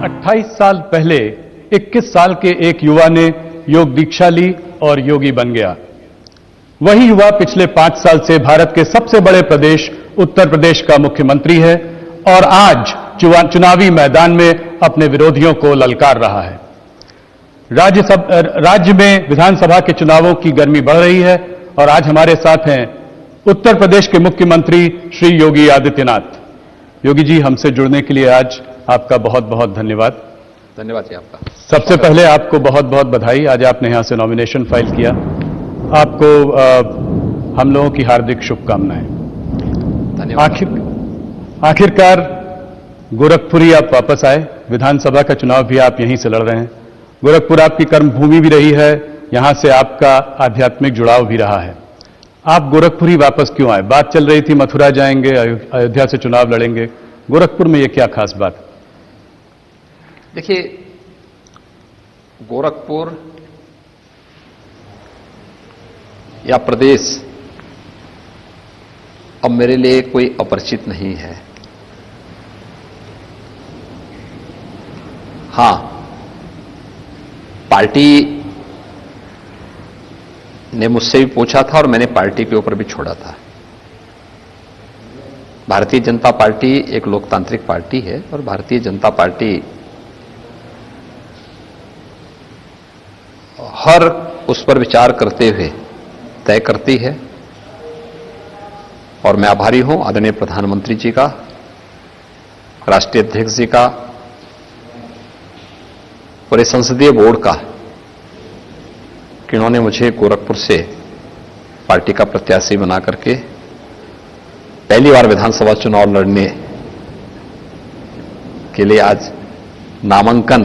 28 साल पहले 21 साल के एक युवा ने योग दीक्षा ली और योगी बन गया। वही युवा पिछले 5 साल से भारत के सबसे बड़े प्रदेश उत्तर प्रदेश का मुख्यमंत्री है और आज चुनावी मैदान में अपने विरोधियों को ललकार रहा है। राज्य में विधानसभा के चुनावों की गर्मी बढ़ रही है और आज हमारे साथ हैं उत्तर प्रदेश के मुख्यमंत्री श्री योगी आदित्यनाथ। योगी जी, हमसे जुड़ने के लिए आज आपका बहुत बहुत धन्यवाद। धन्यवाद जी आपका। सबसे पहले आपको बहुत बहुत बधाई, आज आपने यहां से नॉमिनेशन फाइल किया। आपको हम लोगों की हार्दिक शुभकामनाएं। धन्यवाद। आखिरकार गोरखपुर ही आप वापस आए, विधानसभा का चुनाव भी आप यहीं से लड़ रहे हैं। गोरखपुर आपकी कर्मभूमि भी रही है, यहां से आपका आध्यात्मिक जुड़ाव भी रहा है। आप गोरखपुर ही वापस क्यों आए? बात चल रही थी मथुरा जाएंगे, अयोध्या से चुनाव लड़ेंगे, गोरखपुर में ये क्या खास बात? देखिए, गोरखपुर या प्रदेश अब मेरे लिए कोई अपरिचित नहीं है। हां, पार्टी ने मुझसे भी पूछा था और मैंने पार्टी के ऊपर भी छोड़ा था। भारतीय जनता पार्टी एक लोकतांत्रिक पार्टी है और भारतीय जनता पार्टी हर उस पर विचार करते हुए तय करती है और मैं आभारी हूं आदरणीय प्रधानमंत्री जी का, राष्ट्रीय अध्यक्ष जी का, पूरे संसदीय बोर्ड का कि उन्होंने मुझे गोरखपुर से पार्टी का प्रत्याशी बना करके पहली बार विधानसभा चुनाव लड़ने के लिए आज नामांकन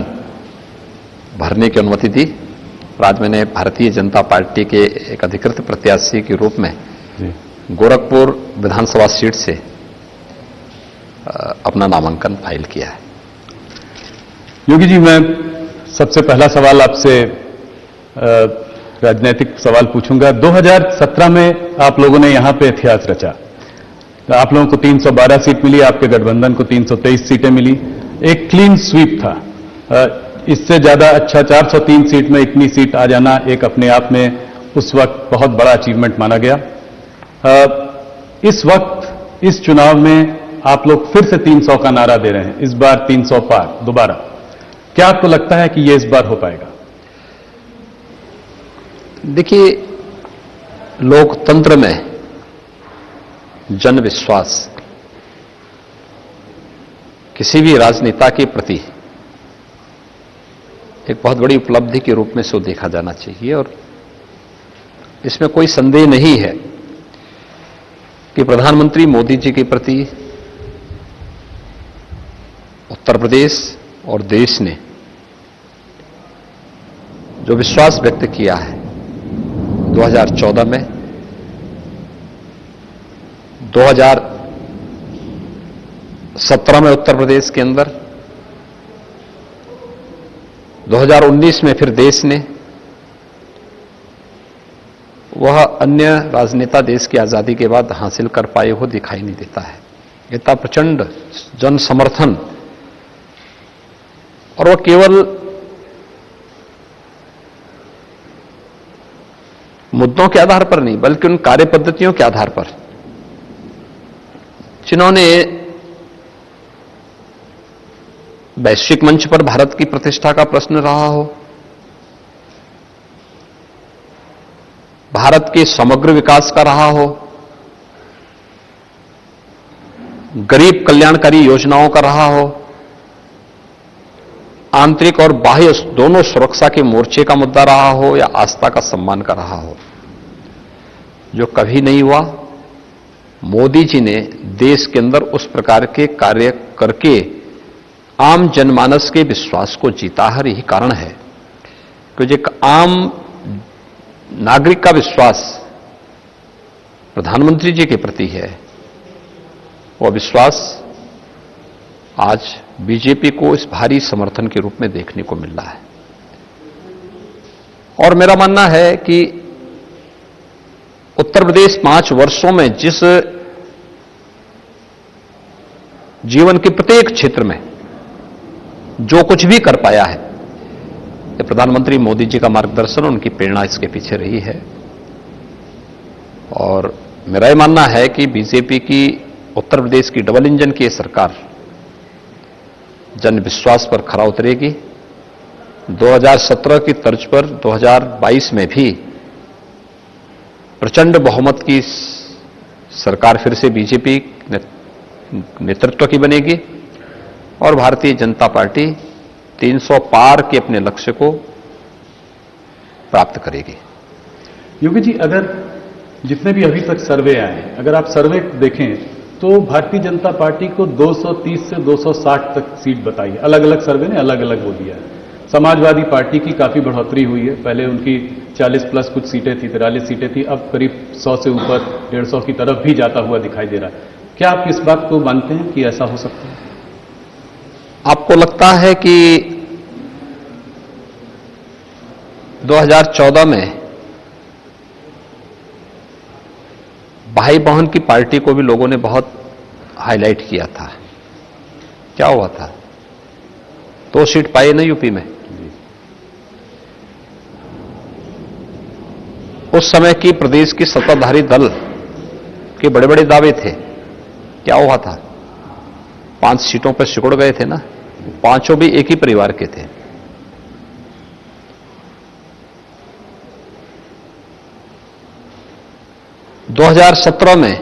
भरने की अनुमति दी। और आज मैंने भारतीय जनता पार्टी के एक अधिकृत प्रत्याशी के रूप में गोरखपुर विधानसभा सीट से अपना नामांकन फाइल किया है। योगी जी, मैं सबसे पहला सवाल आपसे राजनीतिक सवाल पूछूंगा। 2017 में आप लोगों ने यहां पे इतिहास रचा। आप लोगों को 312 सीट मिली, आपके गठबंधन को 323 सीटें मिली। एक क्लीन स्वीप था। इससे ज्यादा अच्छा 403 सीट में इतनी सीट आ जाना एक अपने आप में उस वक्त बहुत बड़ा अचीवमेंट माना गया। इस वक्त इस चुनाव में आप लोग फिर से 300 का नारा दे रहे हैं, इस बार 300 पार दोबारा। क्या आपको लगता है कि यह इस बार हो पाएगा? देखिए, लोकतंत्र में जन विश्वास किसी भी राजनेता के प्रति एक बहुत बड़ी उपलब्धि के रूप में इसको देखा जाना चाहिए और इसमें कोई संदेह नहीं है कि प्रधानमंत्री मोदी जी के प्रति उत्तर प्रदेश और देश ने जो विश्वास व्यक्त किया है 2014 में, 2017 में उत्तर प्रदेश के अंदर, 2019 में फिर देश ने, वह अन्य राजनेता देश की आजादी के बाद हासिल कर पाए हो दिखाई नहीं देता है। इतना प्रचंड जन समर्थन, और वह केवल मुद्दों के आधार पर नहीं बल्कि उन कार्य पद्धतियों के आधार पर जिन्होंने वैश्विक मंच पर भारत की प्रतिष्ठा का प्रश्न रहा हो, भारत के समग्र विकास का रहा हो, गरीब कल्याणकारी योजनाओं का रहा हो, आंतरिक और बाह्य दोनों सुरक्षा के मोर्चे का मुद्दा रहा हो या आस्था का सम्मान का रहा हो, जो कभी नहीं हुआ। मोदी जी ने देश के अंदर उस प्रकार के कार्य करके आम जनमानस के विश्वास को जीता है। यही कारण है कि जो एक आम नागरिक का विश्वास प्रधानमंत्री जी के प्रति है, वह विश्वास आज बीजेपी को इस भारी समर्थन के रूप में देखने को मिल रहा है। और मेरा मानना है कि उत्तर प्रदेश 5 वर्षों में जिस जीवन के प्रत्येक क्षेत्र में जो कुछ भी कर पाया है, ये प्रधानमंत्री मोदी जी का मार्गदर्शन, उनकी प्रेरणा इसके पीछे रही है। और मेरा यह मानना है कि बीजेपी की उत्तर प्रदेश की डबल इंजन की ये सरकार जन विश्वास पर खरा उतरेगी। 2017 की तर्ज पर 2022 में भी प्रचंड बहुमत की सरकार फिर से बीजेपी नेतृत्व की बनेगी और भारतीय जनता पार्टी 300 पार के अपने लक्ष्य को प्राप्त करेगी। योगी जी, अगर जितने भी अभी तक सर्वे आए हैं, अगर आप सर्वे देखें तो भारतीय जनता पार्टी को 230 से 260 तक सीट बताई है। अलग अलग सर्वे ने अलग अलग वो दिया है। समाजवादी पार्टी की काफी बढ़ोतरी हुई है, पहले उनकी 40 प्लस कुछ सीटें थी, 43 सीटें थी, अब करीब 100 से ऊपर 150 की तरफ भी जाता हुआ दिखाई दे रहा है। क्या आप इस बात को मानते हैं कि ऐसा हो सकता है? आपको लगता है कि 2014 में भाई बहन की पार्टी को भी लोगों ने बहुत हाईलाइट किया था? क्या हुआ था? 2 सीट पाई ना यूपी में। उस समय की प्रदेश की सत्ताधारी दल के बड़े बड़े दावे थे। क्या हुआ था? 5 सीटों पर सिकुड़ गए थे ना। पांचों भी एक ही परिवार के थे। दो 2017 में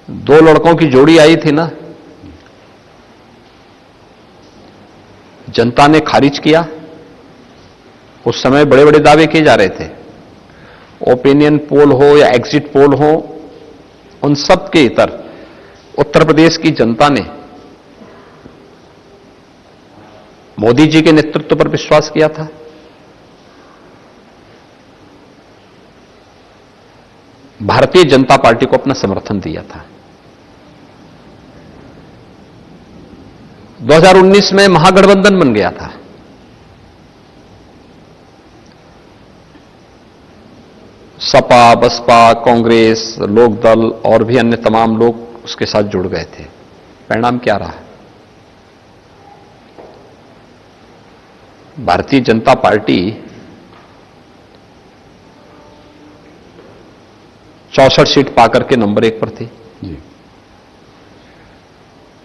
2 लड़कों की जोड़ी आई थी ना, जनता ने खारिज किया। उस समय बड़े बड़े दावे किए जा रहे थे। ओपिनियन पोल हो या एग्जिट पोल हो, उन सब के इतर उत्तर प्रदेश की जनता ने मोदी जी के नेतृत्व पर विश्वास किया था। भारतीय जनता पार्टी को अपना समर्थन दिया था। 2019 में महागठबंधन बन गया था। सपा, बसपा, कांग्रेस, लोकदल और भी अन्य तमाम लोग उसके साथ जुड़ गए थे। परिणाम क्या रहा? भारतीय जनता पार्टी 64 सीट पाकर के नंबर 1 पर थी। जी।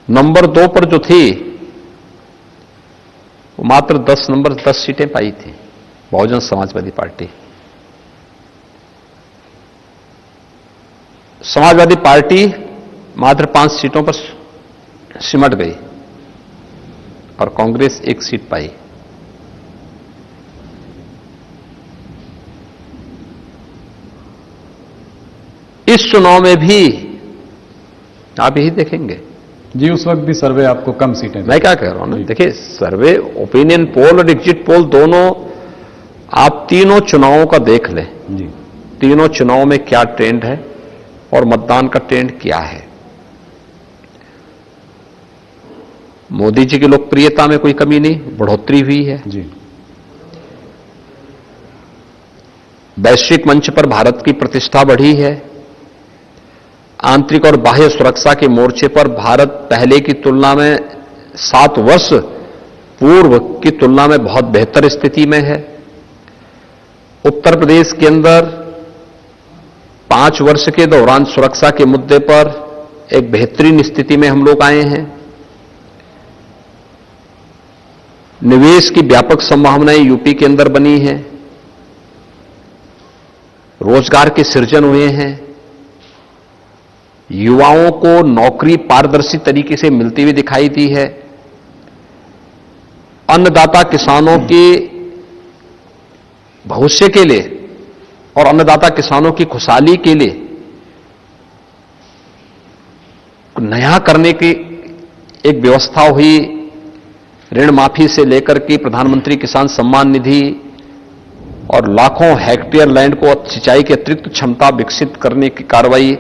नंबर 2 पर जो थी वो मात्र 10 सीटें पाई थी, बहुजन समाजवादी पार्टी। समाजवादी पार्टी मात्र 5 सीटों पर सिमट गई और कांग्रेस 1 सीट पाई। इस चुनाव में भी आप यही देखेंगे। जी, उस वक्त भी सर्वे आपको कम सीटें दी। मैं क्या कह रहा हूं ना, देखिए, सर्वे, ओपिनियन पोल और एग्जिट पोल दोनों, आप तीनों चुनावों का देख लें। जी। तीनों चुनावों में क्या ट्रेंड है और मतदान का ट्रेंड क्या है। मोदी जी की लोकप्रियता में कोई कमी नहीं, बढ़ोतरी हुई है। जी। वैश्विक मंच पर भारत की प्रतिष्ठा बढ़ी है। आंतरिक और बाह्य सुरक्षा के मोर्चे पर भारत पहले की तुलना में 7 वर्ष पूर्व की तुलना में बहुत बेहतर स्थिति में है। उत्तर प्रदेश के अंदर 5 वर्ष के दौरान सुरक्षा के मुद्दे पर एक बेहतरीन स्थिति में हम लोग आए हैं। निवेश की व्यापक संभावनाएं यूपी के अंदर बनी हैं। रोजगार के सृजन हुए हैं। युवाओं को नौकरी पारदर्शी तरीके से मिलती हुई दिखाई दी है। अन्नदाता किसानों के भविष्य के लिए और अन्नदाता किसानों की खुशहाली के लिए नया करने की एक व्यवस्था हुई। ऋण माफी से लेकर के प्रधानमंत्री किसान सम्मान निधि और लाखों हेक्टेयर लैंड को सिंचाई की अतिरिक्त क्षमता विकसित करने की कार्रवाई।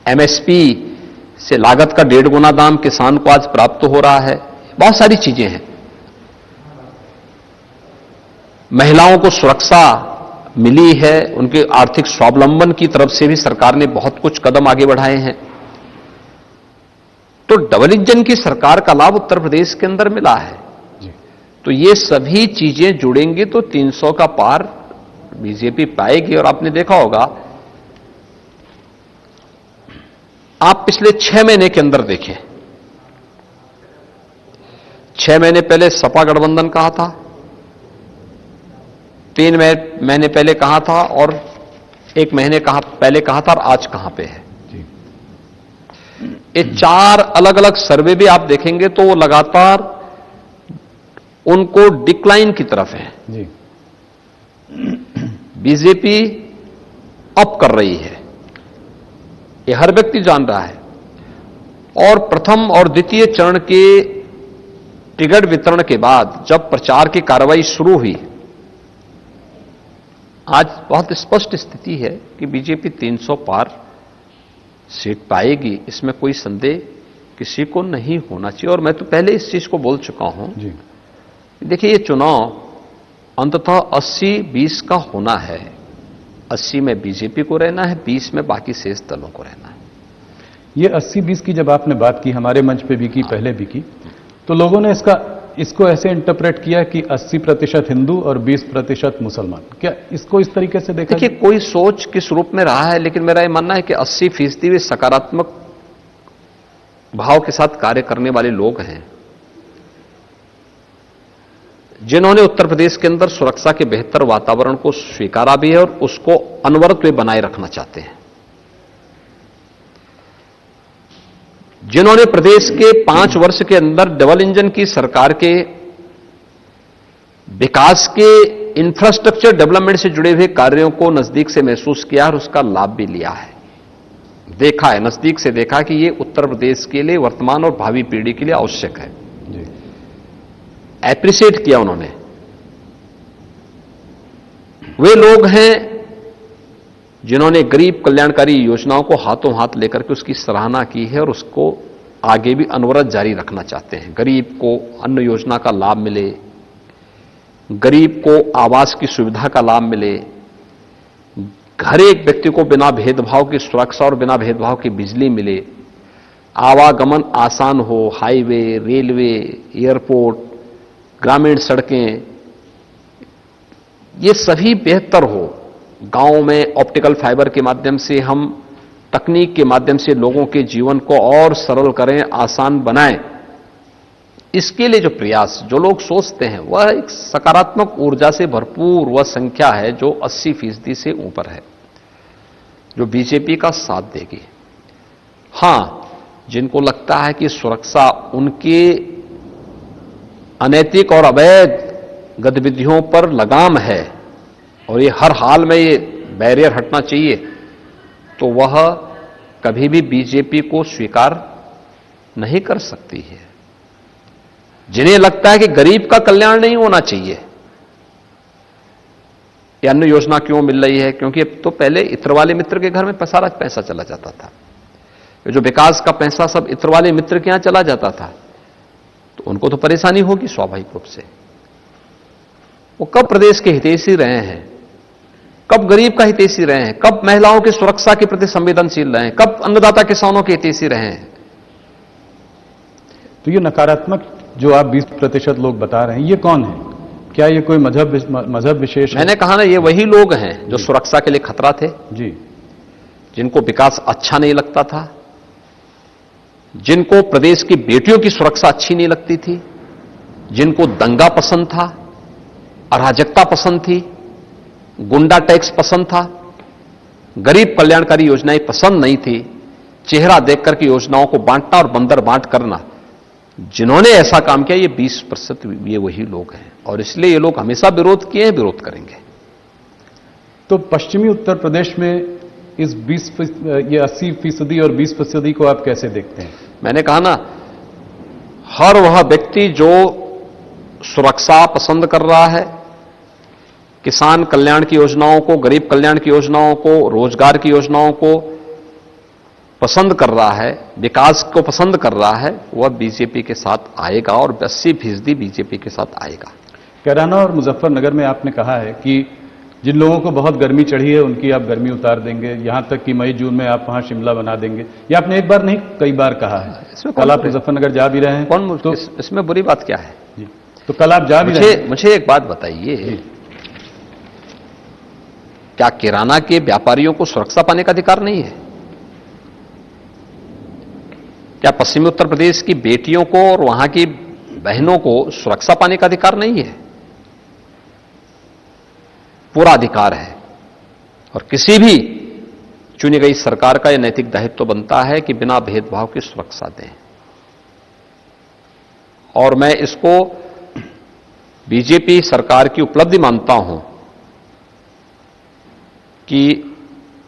एमएसपी से लागत का 1.5 गुना दाम किसान को आज प्राप्त हो रहा है। बहुत सारी चीजें हैं। महिलाओं को सुरक्षा मिली है। उनके आर्थिक स्वावलंबन की तरफ से भी सरकार ने बहुत कुछ कदम आगे बढ़ाए हैं। तो डबल इंजन की सरकार का लाभ उत्तर प्रदेश के अंदर मिला है। जी। तो ये सभी चीजें जुड़ेंगी तो 300 का पार बीजेपी पाएगी। और आपने देखा होगा, आप पिछले 6 महीने के अंदर देखें, 6 महीने पहले सपा गठबंधन कहा था, 3 महीने पहले कहा था, और 1 महीने पहले कहा था, और आज कहां पे है। ये 4 अलग अलग सर्वे भी आप देखेंगे तो वो लगातार उनको डिक्लाइन की तरफ है। जी। बीजेपी अप कर रही है, ये हर व्यक्ति जान रहा है। और प्रथम और द्वितीय चरण के टिकट वितरण के बाद जब प्रचार की कार्रवाई शुरू हुई, आज बहुत स्पष्ट स्थिति है कि बीजेपी 300 पार सीट पाएगी, इसमें कोई संदेह किसी को नहीं होना चाहिए। और मैं तो पहले इस चीज को बोल चुका हूं। जी। देखिए, ये चुनाव अंततः 80-20 का होना है। 80 में बीजेपी को रहना है, 20 में बाकी शेष दलों को रहना है। ये 80-20 की जब आपने बात की, हमारे मंच पे भी की, पहले भी की, तो लोगों ने इसको ऐसे इंटरप्रेट किया कि 80% हिंदू और 20% मुसलमान। क्या इसको इस तरीके से देखा? देखिए, कोई सोच किस रूप में रहा है, लेकिन मेरा यह मानना है कि 80% वे सकारात्मक भाव के साथ कार्य करने वाले लोग हैं, जिन्होंने उत्तर प्रदेश के अंदर सुरक्षा के बेहतर वातावरण को स्वीकारा भी है और उसको अनवरत वे बनाए रखना चाहते हैं, जिन्होंने प्रदेश के 5 वर्ष के अंदर डबल इंजन की सरकार के विकास के इंफ्रास्ट्रक्चर डेवलपमेंट से जुड़े हुए कार्यों को नजदीक से महसूस किया और उसका लाभ भी लिया है, देखा है, नजदीक से देखा कि ये उत्तर प्रदेश के लिए, वर्तमान और भावी पीढ़ी के लिए आवश्यक है। एप्रिशिएट किया उन्होंने। वे लोग हैं जिन्होंने गरीब कल्याणकारी योजनाओं को हाथों हाथ लेकर के उसकी सराहना की है और उसको आगे भी अनवरत जारी रखना चाहते हैं। गरीब को अन्न योजना का लाभ मिले, गरीब को आवास की सुविधा का लाभ मिले, हर एक व्यक्ति को बिना भेदभाव की सुरक्षा और बिना भेदभाव की बिजली मिले, आवागमन आसान हो, हाईवे, रेलवे, एयरपोर्ट, ग्रामीण सड़कें, ये सभी बेहतर हो। गांव में ऑप्टिकल फाइबर के माध्यम से हम तकनीक के माध्यम से लोगों के जीवन को और सरल करें, आसान बनाएं। इसके लिए जो प्रयास, जो लोग सोचते हैं, वह एक सकारात्मक ऊर्जा से भरपूर वह संख्या है जो 80% से ऊपर है, जो बीजेपी का साथ देगी। हां, जिनको लगता है कि सुरक्षा उनके अनैतिक और अवैध गतिविधियों पर लगाम है और ये हर हाल में ये बैरियर हटना चाहिए, तो वह कभी भी बीजेपी को स्वीकार नहीं कर सकती है। जिन्हें लगता है कि गरीब का कल्याण नहीं होना चाहिए, ये अन्न योजना क्यों मिल रही है, क्योंकि अब तो पहले इत्र वाले मित्र के घर में सारा पैसा चला जाता था, जो विकास का पैसा सब इत्र वाले मित्र के यहां चला जाता था, तो उनको तो परेशानी होगी स्वाभाविक रूप से। वो कब प्रदेश के हितैषी रहे हैं, कब गरीब का हितैषी रहे हैं, कब महिलाओं की सुरक्षा के प्रति संवेदनशील रहे हैं, कब अन्नदाता किसानों के हितैषी रहे हैं। तो ये नकारात्मक जो आप 20% लोग बता रहे हैं, ये कौन है? क्या ये कोई मजहब विशेष है? मैंने कहा ना, ये वही लोग हैं जो सुरक्षा के लिए खतरा थे जी, जिनको विकास अच्छा नहीं लगता था, जिनको प्रदेश की बेटियों की सुरक्षा अच्छी नहीं लगती थी, जिनको दंगा पसंद था, अराजकता पसंद थी, गुंडा टैक्स पसंद था, गरीब कल्याणकारी योजनाएं पसंद नहीं थी, चेहरा देखकर के योजनाओं को बांटना और बंदर बांट करना, जिन्होंने ऐसा काम किया, ये 20% ये वही लोग हैं। और इसलिए ये लोग हमेशा विरोध किए हैं, विरोध करेंगे। तो पश्चिमी उत्तर प्रदेश में इस 80% और 20% को आप कैसे देखते हैं? मैंने कहा ना, हर वह व्यक्ति जो सुरक्षा पसंद कर रहा है, किसान कल्याण की योजनाओं को, गरीब कल्याण की योजनाओं को, रोजगार की योजनाओं को पसंद कर रहा है, विकास को पसंद कर रहा है, वह बीजेपी के साथ आएगा और 80% बीजेपी के साथ आएगा। कैराना और मुजफ्फरनगर में आपने कहा है कि जिन लोगों को बहुत गर्मी चढ़ी है उनकी आप गर्मी उतार देंगे, यहां तक कि मई जून में आप वहां शिमला बना देंगे। ये आपने एक बार नहीं कई बार कहा है। इसमें कल आप मुजफ्फरनगर जा भी रहे हैं। कौन तो इसमें बुरी बात क्या है? जी, तो कल आप जा भी रहे हैं। मुझे एक बात बताइए, क्या किराना के व्यापारियों को सुरक्षा पाने का अधिकार नहीं है? क्या पश्चिमी उत्तर प्रदेश की बेटियों को और वहां की बहनों को सुरक्षा पाने का अधिकार नहीं है? पूरा अधिकार है। और किसी भी चुनी गई सरकार का यह नैतिक दायित्व बनता है कि बिना भेदभाव की सुरक्षा दें। और मैं इसको बीजेपी सरकार की उपलब्धि मानता हूं कि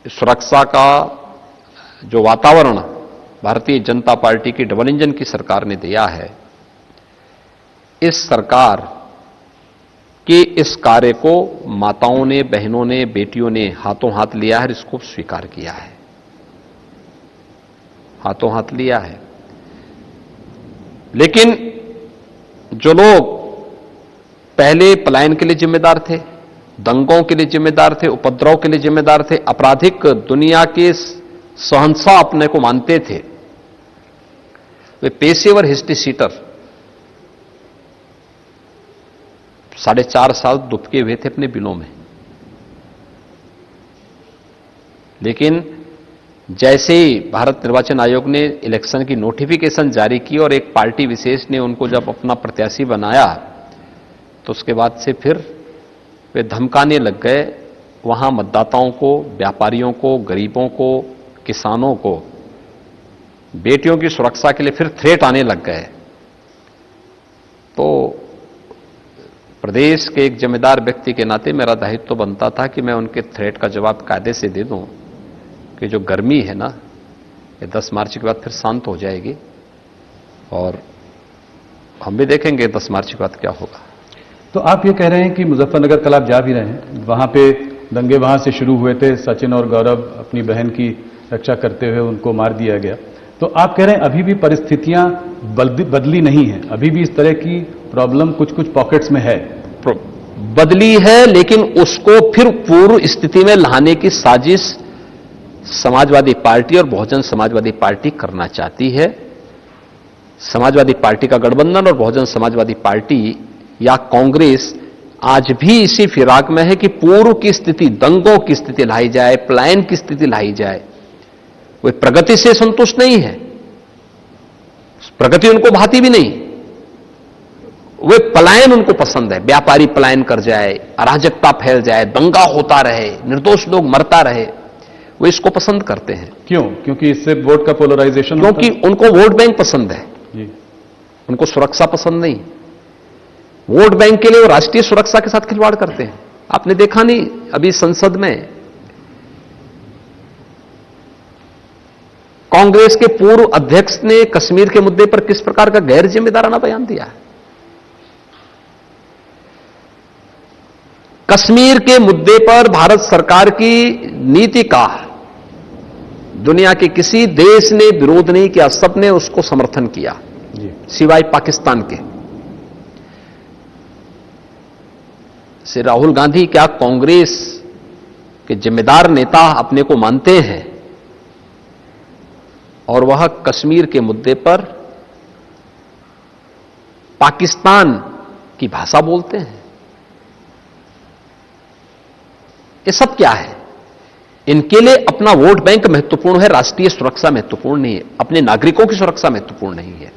सुरक्षा का जो वातावरण भारतीय जनता पार्टी की डबल इंजन की सरकार ने दिया है, इस सरकार के इस कार्य को माताओं ने, बहनों ने, बेटियों ने हाथों हाथ लिया है, इसको स्वीकार किया है, हाथों हाथ लिया है। लेकिन जो लोग पहले पलायन के लिए जिम्मेदार थे, दंगों के लिए जिम्मेदार थे, उपद्रव के लिए जिम्मेदार थे, आपराधिक दुनिया के शहंशाह अपने को मानते थे, वे पेशेवर हिस्ट्री सीटर 4.5 साल दुबके हुए थे अपने बिलों में। लेकिन जैसे ही भारत निर्वाचन आयोग ने इलेक्शन की नोटिफिकेशन जारी की और एक पार्टी विशेष ने उनको जब अपना प्रत्याशी बनाया, तो उसके बाद से फिर वे धमकाने लग गए वहां मतदाताओं को, व्यापारियों को, गरीबों को, किसानों को। बेटियों की सुरक्षा के लिए फिर थ्रेट आने लग गए। तो प्रदेश के एक जिम्मेदार व्यक्ति के नाते मेरा दायित्व बनता था कि मैं उनके थ्रेट का जवाब कायदे से दे दूं कि जो गर्मी है ना, ये 10 मार्च के बाद फिर शांत हो जाएगी और हम भी देखेंगे 10 मार्च के बाद क्या होगा। तो आप ये कह रहे हैं कि मुजफ्फरनगर कल आप जा भी रहे हैं, वहां पे दंगे वहां से शुरू हुए थे, सचिन और गौरव अपनी बहन की रक्षा करते हुए उनको मार दिया गया। तो आप कह रहे हैं अभी भी परिस्थितियां बदली नहीं है, अभी भी इस तरह की प्रॉब्लम कुछ कुछ पॉकेट्स में है। बदली है, लेकिन उसको फिर पूर्व स्थिति में लाने की साजिश समाजवादी पार्टी और बहुजन समाजवादी पार्टी करना चाहती है। समाजवादी पार्टी का गठबंधन और बहुजन समाजवादी पार्टी या कांग्रेस आज भी इसी फिराक में है कि पूर्व की स्थिति, दंगों की स्थिति लाई जाए, पलायन की स्थिति लाई जाए। वे प्रगति से संतुष्ट नहीं है, प्रगति उनको भाती भी नहीं, वे पलायन उनको पसंद है। व्यापारी पलायन कर जाए, अराजकता फैल जाए, दंगा होता रहे, निर्दोष लोग मरता रहे, वे इसको पसंद करते हैं। क्यों? क्योंकि इससे वोट का पोलराइजेशन, क्योंकि उनको वोट बैंक पसंद है जी, उनको सुरक्षा पसंद नहीं। वोट बैंक के लिए वो राष्ट्रीय सुरक्षा के साथ खिलवाड़ करते हैं। आपने देखा नहीं, अभी संसद में कांग्रेस के पूर्व अध्यक्ष ने कश्मीर के मुद्दे पर किस प्रकार का गैर जिम्मेदाराना बयान दिया है। कश्मीर के मुद्दे पर भारत सरकार की नीति का दुनिया के किसी देश ने विरोध नहीं किया, सबने उसको समर्थन किया सिवाय पाकिस्तान के। श्री राहुल गांधी क्या कांग्रेस के जिम्मेदार नेता अपने को मानते हैं और वह कश्मीर के मुद्दे पर पाकिस्तान की भाषा बोलते हैं? ये सब क्या है? इनके लिए अपना वोट बैंक महत्वपूर्ण है, राष्ट्रीय सुरक्षा महत्वपूर्ण नहीं है, अपने नागरिकों की सुरक्षा महत्वपूर्ण नहीं है।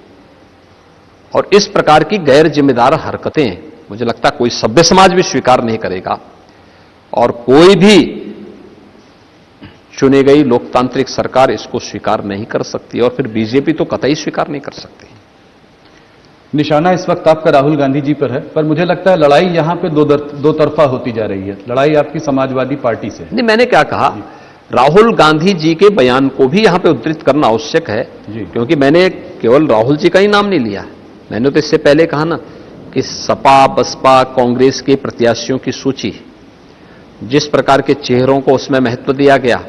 और इस प्रकार की गैर जिम्मेदार हरकतें मुझे लगता है कोई सभ्य समाज भी स्वीकार नहीं करेगा और कोई भी चुनी गई लोकतांत्रिक सरकार इसको स्वीकार नहीं कर सकती और फिर बीजेपी तो कतई स्वीकार नहीं कर सकती। निशाना इस वक्त आपका राहुल गांधी जी पर है, पर मुझे लगता है लड़ाई यहां पे दो तरफा होती जा रही है। लड़ाई आपकी समाजवादी पार्टी से। नहीं, मैंने क्या कहा, राहुल गांधी जी के बयान को भी यहां पे उद्धृत करना आवश्यक है, क्योंकि मैंने केवल राहुल जी का ही नाम नहीं लिया। मैंने तो इससे पहले कहा ना कि सपा, बसपा, कांग्रेस के प्रत्याशियों की सूची, जिस प्रकार के चेहरों को उसमें महत्व दिया गया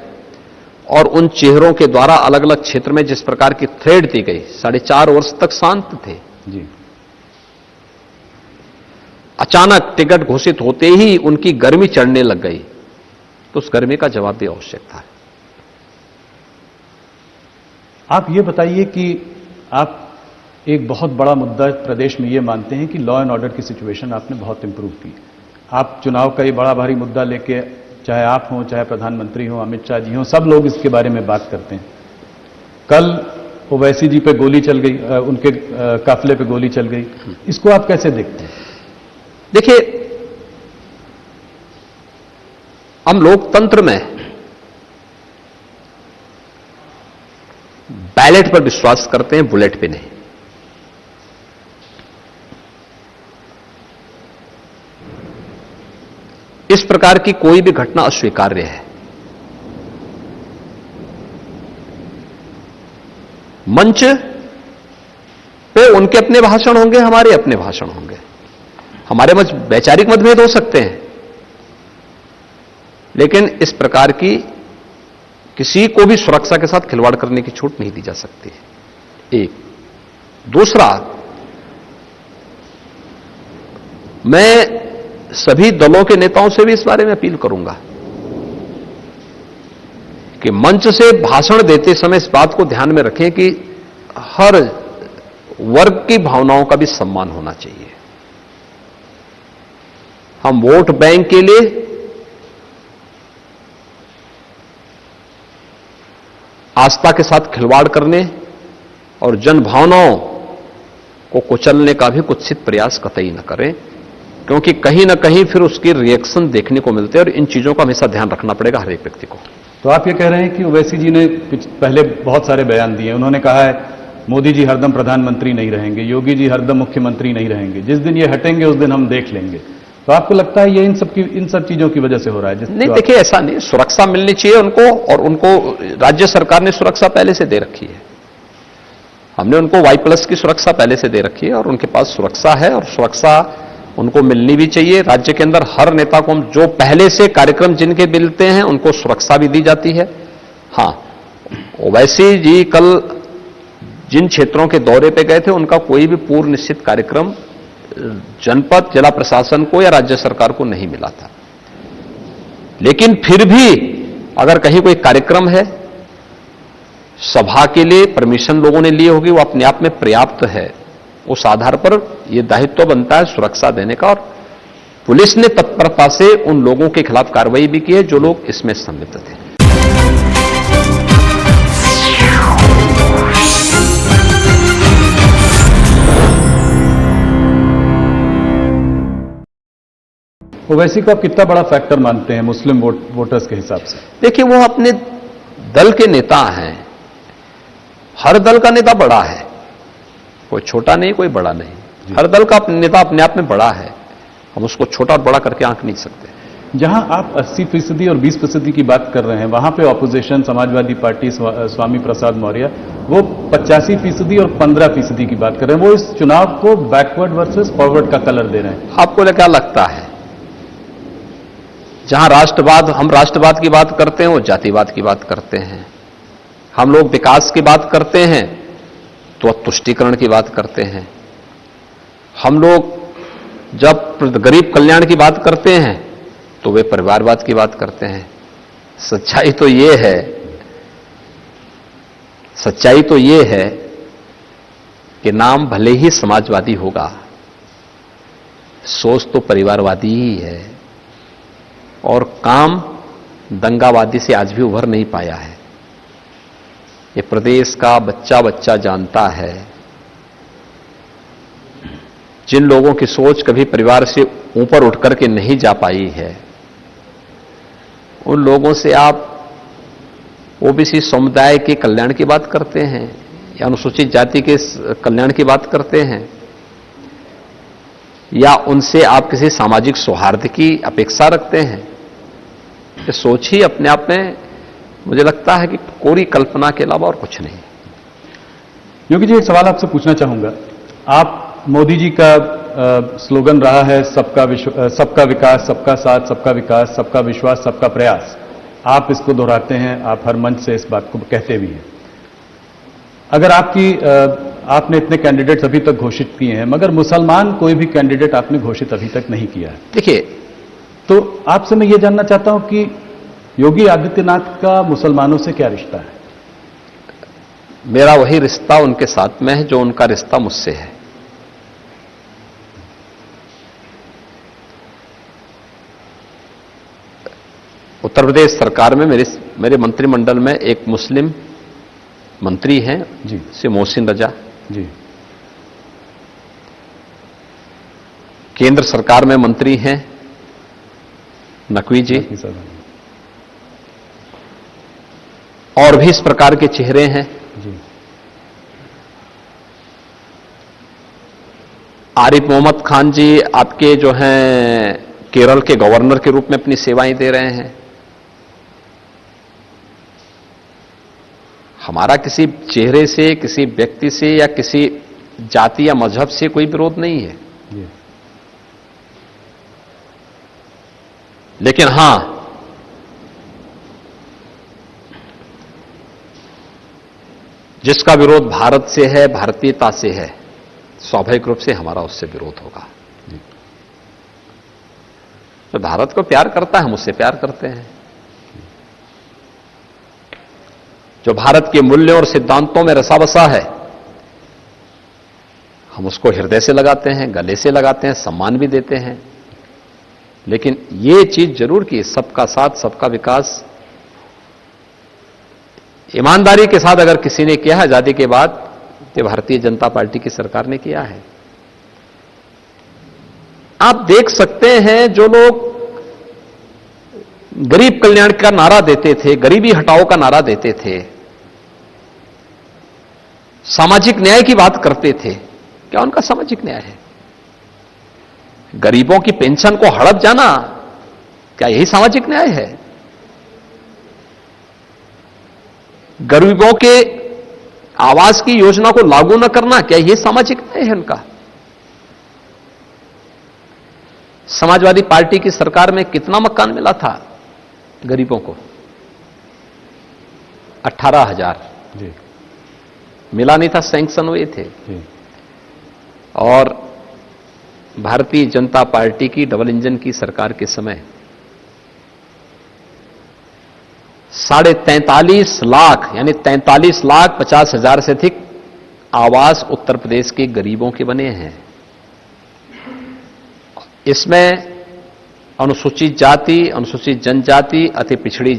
और उन चेहरों के द्वारा अलग अलग क्षेत्र में जिस प्रकार की थ्रेड दी गई, 4.5 वर्ष तक शांत थे जी। अचानक टिकट घोषित होते ही उनकी गर्मी चढ़ने लग गई। तो उस गर्मी का जवाब भी आवश्यक था। आप ये बताइए कि आप एक बहुत बड़ा मुद्दा प्रदेश में ये मानते हैं कि लॉ एंड ऑर्डर की सिचुएशन आपने बहुत इंप्रूव की। आप चुनाव का ये बड़ा भारी मुद्दा लेके, चाहे आप हों, चाहे प्रधानमंत्री हों, अमित शाह जी हों, सब लोग इसके बारे में बात करते हैं। कल ओवैसी जी पे गोली चल गई, उनके काफिले पे गोली चल गई, इसको आप कैसे देखते हैं? देखिए, हम लोकतंत्र में बैलेट पर विश्वास करते हैं, बुलेट पे नहीं। इस प्रकार की कोई भी घटना अस्वीकार्य है। मंच पे उनके अपने भाषण होंगे, हमारे अपने भाषण होंगे। हमारे मत वैचारिक मतभेद हो सकते हैं, लेकिन इस प्रकार की किसी को भी सुरक्षा के साथ खिलवाड़ करने की छूट नहीं दी जा सकती। एक दूसरा, मैं सभी दलों के नेताओं से भी इस बारे में अपील करूंगा कि मंच से भाषण देते समय इस बात को ध्यान में रखें कि हर वर्ग की भावनाओं का भी सम्मान होना चाहिए। हम वोट बैंक के लिए आस्था के साथ खिलवाड़ करने और जन भावनाओं को कुचलने का भी कुत्सित प्रयास कतई न करें, क्योंकि कहीं ना कहीं फिर उसकी रिएक्शन देखने को मिलते हैं और इन चीजों का हमेशा ध्यान रखना पड़ेगा हर एक व्यक्ति को। तो आप ये कह रहे हैं कि ओवैसी जी ने पहले बहुत सारे बयान दिए। उन्होंने कहा है मोदी जी हरदम प्रधानमंत्री नहीं रहेंगे, योगी जी हरदम मुख्यमंत्री नहीं रहेंगे, जिस दिन ये हटेंगे उस दिन हम देख लेंगे। तो आपको लगता है ये इन सब चीजों की वजह से हो रहा है? नहीं, देखिए, ऐसा नहीं। सुरक्षा मिलनी चाहिए उनको, और उनको राज्य सरकार ने सुरक्षा पहले से दे रखी है। हमने उनको Y+ की सुरक्षा पहले से दे रखी है और उनके पास सुरक्षा है, और सुरक्षा उनको मिलनी भी चाहिए। राज्य के अंदर हर नेता को जो पहले से कार्यक्रम जिनके मिलते हैं उनको सुरक्षा भी दी जाती है। हां, ओवैसी जी कल जिन क्षेत्रों के दौरे पे गए थे उनका कोई भी पूर्व निश्चित कार्यक्रम जनपद, जिला प्रशासन को या राज्य सरकार को नहीं मिला था। लेकिन फिर भी अगर कहीं कोई कार्यक्रम है, सभा के लिए परमिशन लोगों ने ली होगी, वो अपने आप में पर्याप्त है। उस आधार पर यह दायित्व बनता है सुरक्षा देने का, और पुलिस ने तत्परता से उन लोगों के खिलाफ कार्रवाई भी की है जो लोग इसमें संलिप्त थे। ओवैसी को आप कितना बड़ा फैक्टर मानते हैं मुस्लिम वोटर्स के हिसाब से? देखिए, वो अपने दल के नेता हैं। हर दल का नेता बड़ा है, कोई छोटा नहीं, कोई बड़ा नहीं। हर दल का नेता अपने आप में बड़ा है, हम उसको छोटा और बड़ा करके आंक नहीं सकते। जहां आप 80% और 20% की बात कर रहे हैं, वहां पे ऑपोजिशन समाजवादी पार्टी, स्वामी प्रसाद मौर्य, वो 85% और 15% की बात कर रहे हैं। वो इस चुनाव को बैकवर्ड वर्सेस फॉरवर्ड का कलर दे रहे हैं। आपको क्या लगता है, जहां हम राष्ट्रवाद की बात करते हैं, वो जातिवाद की बात करते हैं। हम लोग विकास की बात करते हैं तो तुष्टीकरण की बात करते हैं। हम लोग जब गरीब कल्याण की बात करते हैं तो वे परिवारवाद की बात करते हैं। सच्चाई तो ये है कि नाम भले ही समाजवादी होगा, सोच तो परिवारवादी ही है, और काम दंगावादी से आज भी उभर नहीं पाया है। ये प्रदेश का बच्चा बच्चा जानता है। जिन लोगों की सोच कभी परिवार से ऊपर उठ करके नहीं जा पाई है, उन लोगों से आप ओबीसी समुदाय के कल्याण की बात करते हैं या अनुसूचित जाति के कल्याण की बात करते हैं, या उनसे आप किसी सामाजिक सौहार्द की अपेक्षा रखते हैं? ये सोच ही अपने आप में मुझे लगता है कि कोरी कल्पना के अलावा और कुछ नहीं। योगी जी, एक सवाल आपसे पूछना चाहूंगा। आप मोदी जी का स्लोगन रहा है सबका विकास, सबका साथ, सबका विकास, सबका विश्वास, सबका प्रयास। आप इसको दोहराते हैं, आप हर मंच से इस बात को कहते भी हैं। अगर आपने इतने कैंडिडेट्स अभी तक घोषित किए हैं, मगर मुसलमान कोई भी कैंडिडेट आपने घोषित अभी तक नहीं किया है। देखिए, तो आपसे मैं ये जानना चाहता हूं कि योगी आदित्यनाथ का मुसलमानों से क्या रिश्ता है? मेरा वही रिश्ता उनके साथ में है जो उनका रिश्ता मुझसे है। उत्तर प्रदेश सरकार में मेरे मंत्रिमंडल में एक मुस्लिम मंत्री हैं जी, श्री मोहसिन रजा जी, केंद्र सरकार में मंत्री हैं नकवी जी, बाकी सब हैं। और भी इस प्रकार के चेहरे हैं। जी, आरिफ मोहम्मद खान जी आपके जो हैं केरल के गवर्नर के रूप में अपनी सेवाएं दे रहे हैं। हमारा किसी चेहरे से, किसी व्यक्ति से या किसी जाति या मजहब से कोई विरोध नहीं है, जी, लेकिन हां, जिसका विरोध भारत से है, भारतीयता से है, स्वाभाविक रूप से हमारा उससे विरोध होगा। तो भारत को प्यार करता है, हम उससे प्यार करते हैं। जो भारत के मूल्यों और सिद्धांतों में रसा बसा है, हम उसको हृदय से लगाते हैं, गले से लगाते हैं, सम्मान भी देते हैं। लेकिन ये चीज जरूर कि सबका साथ, सबका विकास ईमानदारी के साथ अगर किसी ने किया है आजादी के बाद, तो भारतीय जनता पार्टी की सरकार ने किया है। आप देख सकते हैं जो लोग गरीब कल्याण का नारा देते थे, गरीबी हटाओ का नारा देते थे, सामाजिक न्याय की बात करते थे, क्या उनका सामाजिक न्याय है? गरीबों की पेंशन को हड़प जाना, क्या यही सामाजिक न्याय है? गरीबों के आवास की योजना को लागू न करना, क्या यह सामाजिक न्याय है उनका? समाजवादी पार्टी की सरकार में कितना मकान मिला था गरीबों को? 18,000 जी, मिला नहीं था, सैंक्शन हुए थे। जी, और भारतीय जनता पार्टी की डबल इंजन की सरकार के समय 43.5 लाख यानी 43,50,000 से अधिक आवास उत्तर प्रदेश के गरीबों के बने हैं। इसमें अनुसूचित जाति, अनुसूचित जनजाति, अति पिछड़ी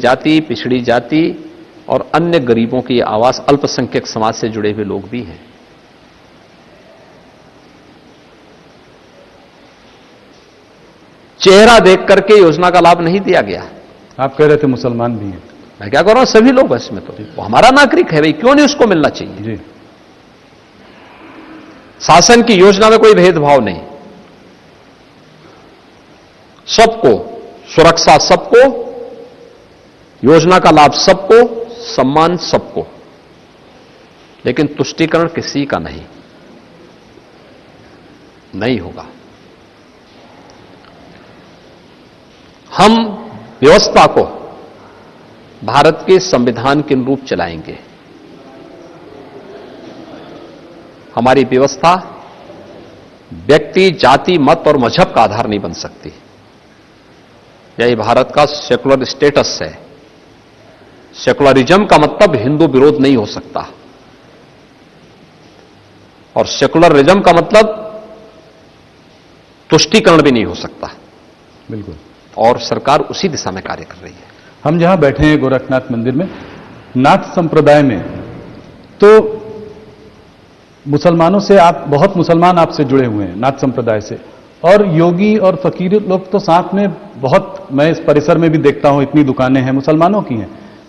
जाति और अन्य गरीबों की आवास, अल्पसंख्यक समाज से जुड़े हुए लोग भी हैं। चेहरा देख करके योजना का लाभ नहीं दिया गया। आप कह रहे थे मुसलमान भी हैं। मैं क्या कर रहा हूं, सभी लोग बस में, तो वो हमारा नागरिक है भाई, क्यों नहीं उसको मिलना चाहिए? जी, शासन की योजना में कोई भेदभाव नहीं, सबको सुरक्षा, सबको योजना का लाभ, सबको सम्मान, सबको, लेकिन तुष्टीकरण किसी का नहीं होगा। हम व्यवस्था को भारत के संविधान के अनुरूप चलाएंगे। हमारी व्यवस्था व्यक्ति, जाति, मत और मजहब का आधार नहीं बन सकती। यही भारत का सेकुलर स्टेटस है। सेकुलरिज्म का मतलब हिंदू विरोध नहीं हो सकता, और सेकुलरिज्म का मतलब तुष्टीकरण भी नहीं हो सकता। बिल्कुल। और सरकार उसी दिशा में कार्य कर रही है। हम जहां बैठे हैं गोरखनाथ मंदिर में, नाथ संप्रदाय में, तो मुसलमानों से बहुत मुसलमान आपसे जुड़े हुए हैं, नाथ संप्रदाय से, और योगी और फकीर लोग तो साथ में बहुत, मैं इस परिसर में भी देखता हूं, इतनी दुकानें हैं मुसलमानों की हैं।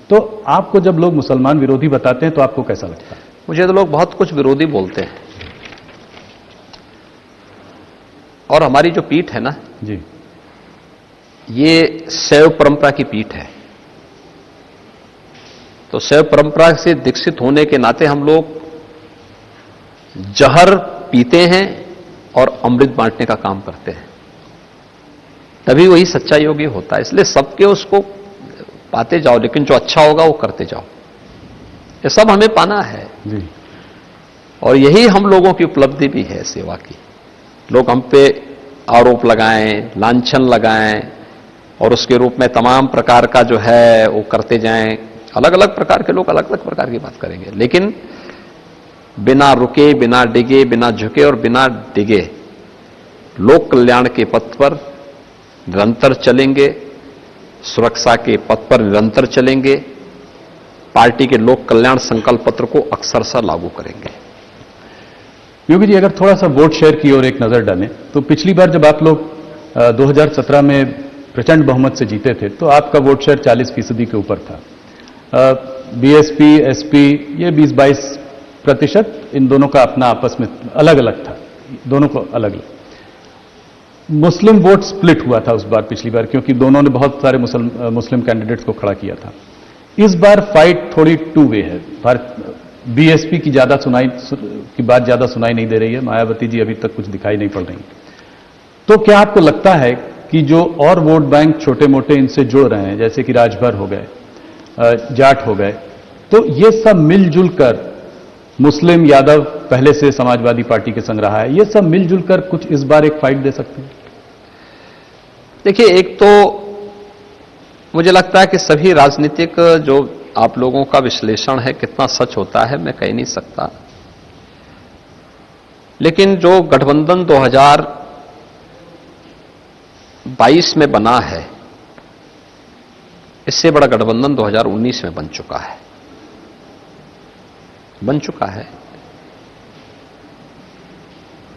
तो आपको जब लोग मुसलमान विरोधी बताते हैं तो आपको कैसा लगता है? मुझे तो लोग बहुत कुछ विरोधी बोलते हैं, और हमारी जो पीठ है ना जी, ये शैव परंपरा की पीठ है। तो शैव परंपरा से दीक्षित होने के नाते हम लोग जहर पीते हैं और अमृत बांटने का काम करते हैं, तभी वही सच्चा योगी होता है। इसलिए सबके उसको पाते जाओ, लेकिन जो अच्छा होगा वो करते जाओ। ये सब हमें पाना है जी, और यही हम लोगों की उपलब्धि भी है सेवा की। लोग हम पे आरोप लगाएं, लांछन लगाएं और उसके रूप में तमाम प्रकार का जो है वो करते जाएं। अलग अलग प्रकार के लोग अलग अलग प्रकार की बात करेंगे, लेकिन बिना रुके, बिना डिगे, बिना झुके और बिना डिगे लोक कल्याण के पथ पर निरंतर चलेंगे, सुरक्षा के पथ पर निरंतर चलेंगे, पार्टी के लोक कल्याण संकल्प पत्र को अक्षरशः लागू करेंगे। योगी जी, अगर थोड़ा सा वोट शेयर की ओर एक नजर डालें तो पिछली बार जब आप लोग 2017 में प्रचंड बहुमत से जीते थे तो आपका वोट शेयर 40% के ऊपर था। बीएसपी, एसपी ये 20-22%, इन दोनों का अपना आपस में अलग अलग था, दोनों को अलग अलग। मुस्लिम वोट स्प्लिट हुआ था उस बार पिछली बार, क्योंकि दोनों ने बहुत सारे मुस्लिम कैंडिडेट्स को खड़ा किया था। इस बार फाइट थोड़ी टू वे है। बीएसपी की बात ज्यादा सुनाई नहीं दे रही है, मायावती जी अभी तक कुछ दिखाई नहीं पड़ रही। तो क्या आपको लगता है कि जो और वोट बैंक छोटे मोटे इनसे जुड़ रहे हैं, जैसे कि राजभर हो गए, जाट हो गए, तो ये सब मिलजुल कर, मुस्लिम यादव पहले से समाजवादी पार्टी के संग रहा है, ये सब मिलजुल कर कुछ इस बार एक फाइट दे सकते हैं? देखिए, एक तो मुझे लगता है कि सभी राजनीतिक जो आप लोगों का विश्लेषण है कितना सच होता है मैं कह नहीं सकता, लेकिन जो गठबंधन 2022 में बना है, इससे बड़ा गठबंधन 2019 में बन चुका है।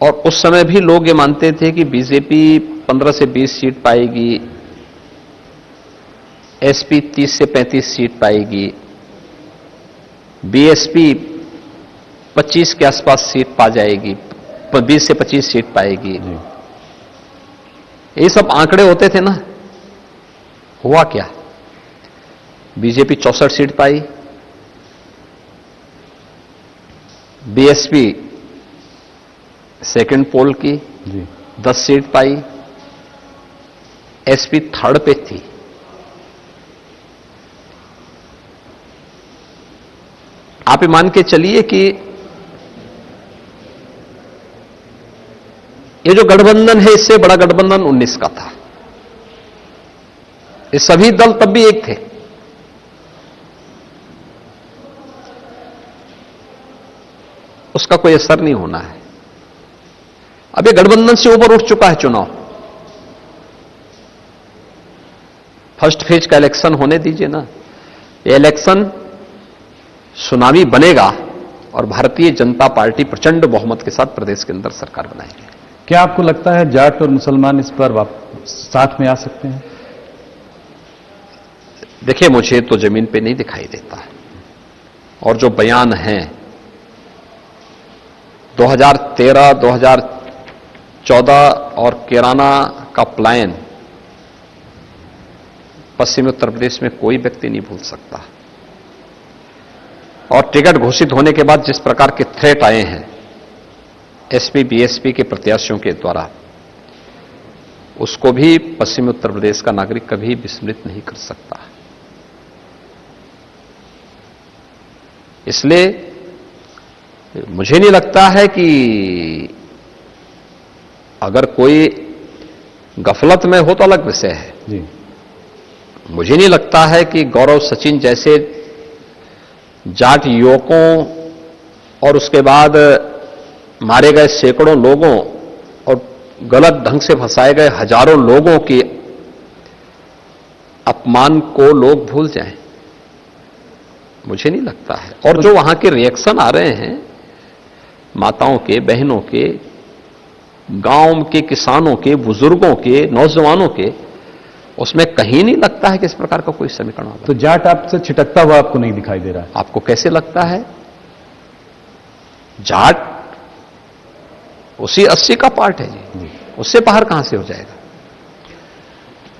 और उस समय भी लोग ये मानते थे कि बीजेपी 15 से 20 सीट पाएगी, एसपी 30 से 35 सीट पाएगी, बीएसपी 25 के आसपास सीट पा जाएगी, 20 से 25 सीट पाएगी। ये सब आंकड़े होते थे ना। हुआ क्या? बीजेपी 64 सीट पाई, बीएसपी सेकंड पोल की 10 सीट पाई, एसपी थर्ड पे थी। आप ये मान के चलिए कि ये जो गठबंधन है इससे बड़ा गठबंधन 19 का था। ये सभी दल तब भी एक थे। उसका कोई असर नहीं होना है। अब ये गठबंधन से ऊपर उठ चुका है चुनाव। फर्स्ट फेज का इलेक्शन होने दीजिए ना। ये इलेक्शन सुनामी बनेगा और भारतीय जनता पार्टी प्रचंड बहुमत के साथ प्रदेश के अंदर सरकार बनाएगी। क्या आपको लगता है जाट और मुसलमान इस पर साथ में आ सकते हैं? देखिए, मुझे तो जमीन पे नहीं दिखाई देता है। और जो बयान हैं 2013, 2014 और कैराना का प्लान पश्चिमी उत्तर प्रदेश में कोई व्यक्ति नहीं भूल सकता। और टिकट घोषित होने के बाद जिस प्रकार के थ्रेट आए हैं एसपी बीएसपी के प्रत्याशियों के द्वारा, उसको भी पश्चिमी उत्तर प्रदेश का नागरिक कभी विस्मृत नहीं कर सकता। इसलिए मुझे नहीं लगता है कि अगर कोई गफलत में हो तो अलग विषय है जी। मुझे नहीं लगता है कि गौरव सचिन जैसे जाट युवकों और उसके बाद मारे गए सैकड़ों लोगों और गलत ढंग से फंसाए गए हजारों लोगों के अपमान को लोग भूल जाएं। मुझे नहीं लगता है। और जो वहां के रिएक्शन आ रहे हैं माताओं के, बहनों के, गांव के किसानों के, बुजुर्गों के, नौजवानों के, उसमें कहीं नहीं लगता है कि इस प्रकार का कोई समीकरण होगा। तो जाट आपसे छिटकता हुआ आपको नहीं दिखाई दे रहा है? आपको कैसे लगता है? जाट उसी 80 का पार्ट है जी। उससे बाहर कहां से हो जाएगा?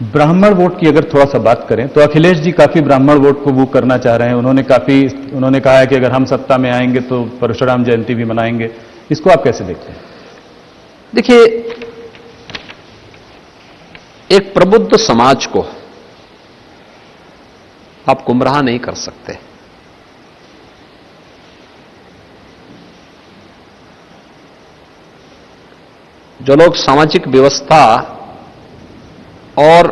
ब्राह्मण वोट की अगर थोड़ा सा बात करें तो अखिलेश जी काफी ब्राह्मण वोट को वो करना चाह रहे हैं। उन्होंने कहा है कि अगर हम सत्ता में आएंगे तो परशुराम जयंती भी मनाएंगे। इसको आप कैसे देखते हैं? देखिए, एक प्रबुद्ध समाज को आप गुमराह नहीं कर सकते। जो लोग सामाजिक व्यवस्था और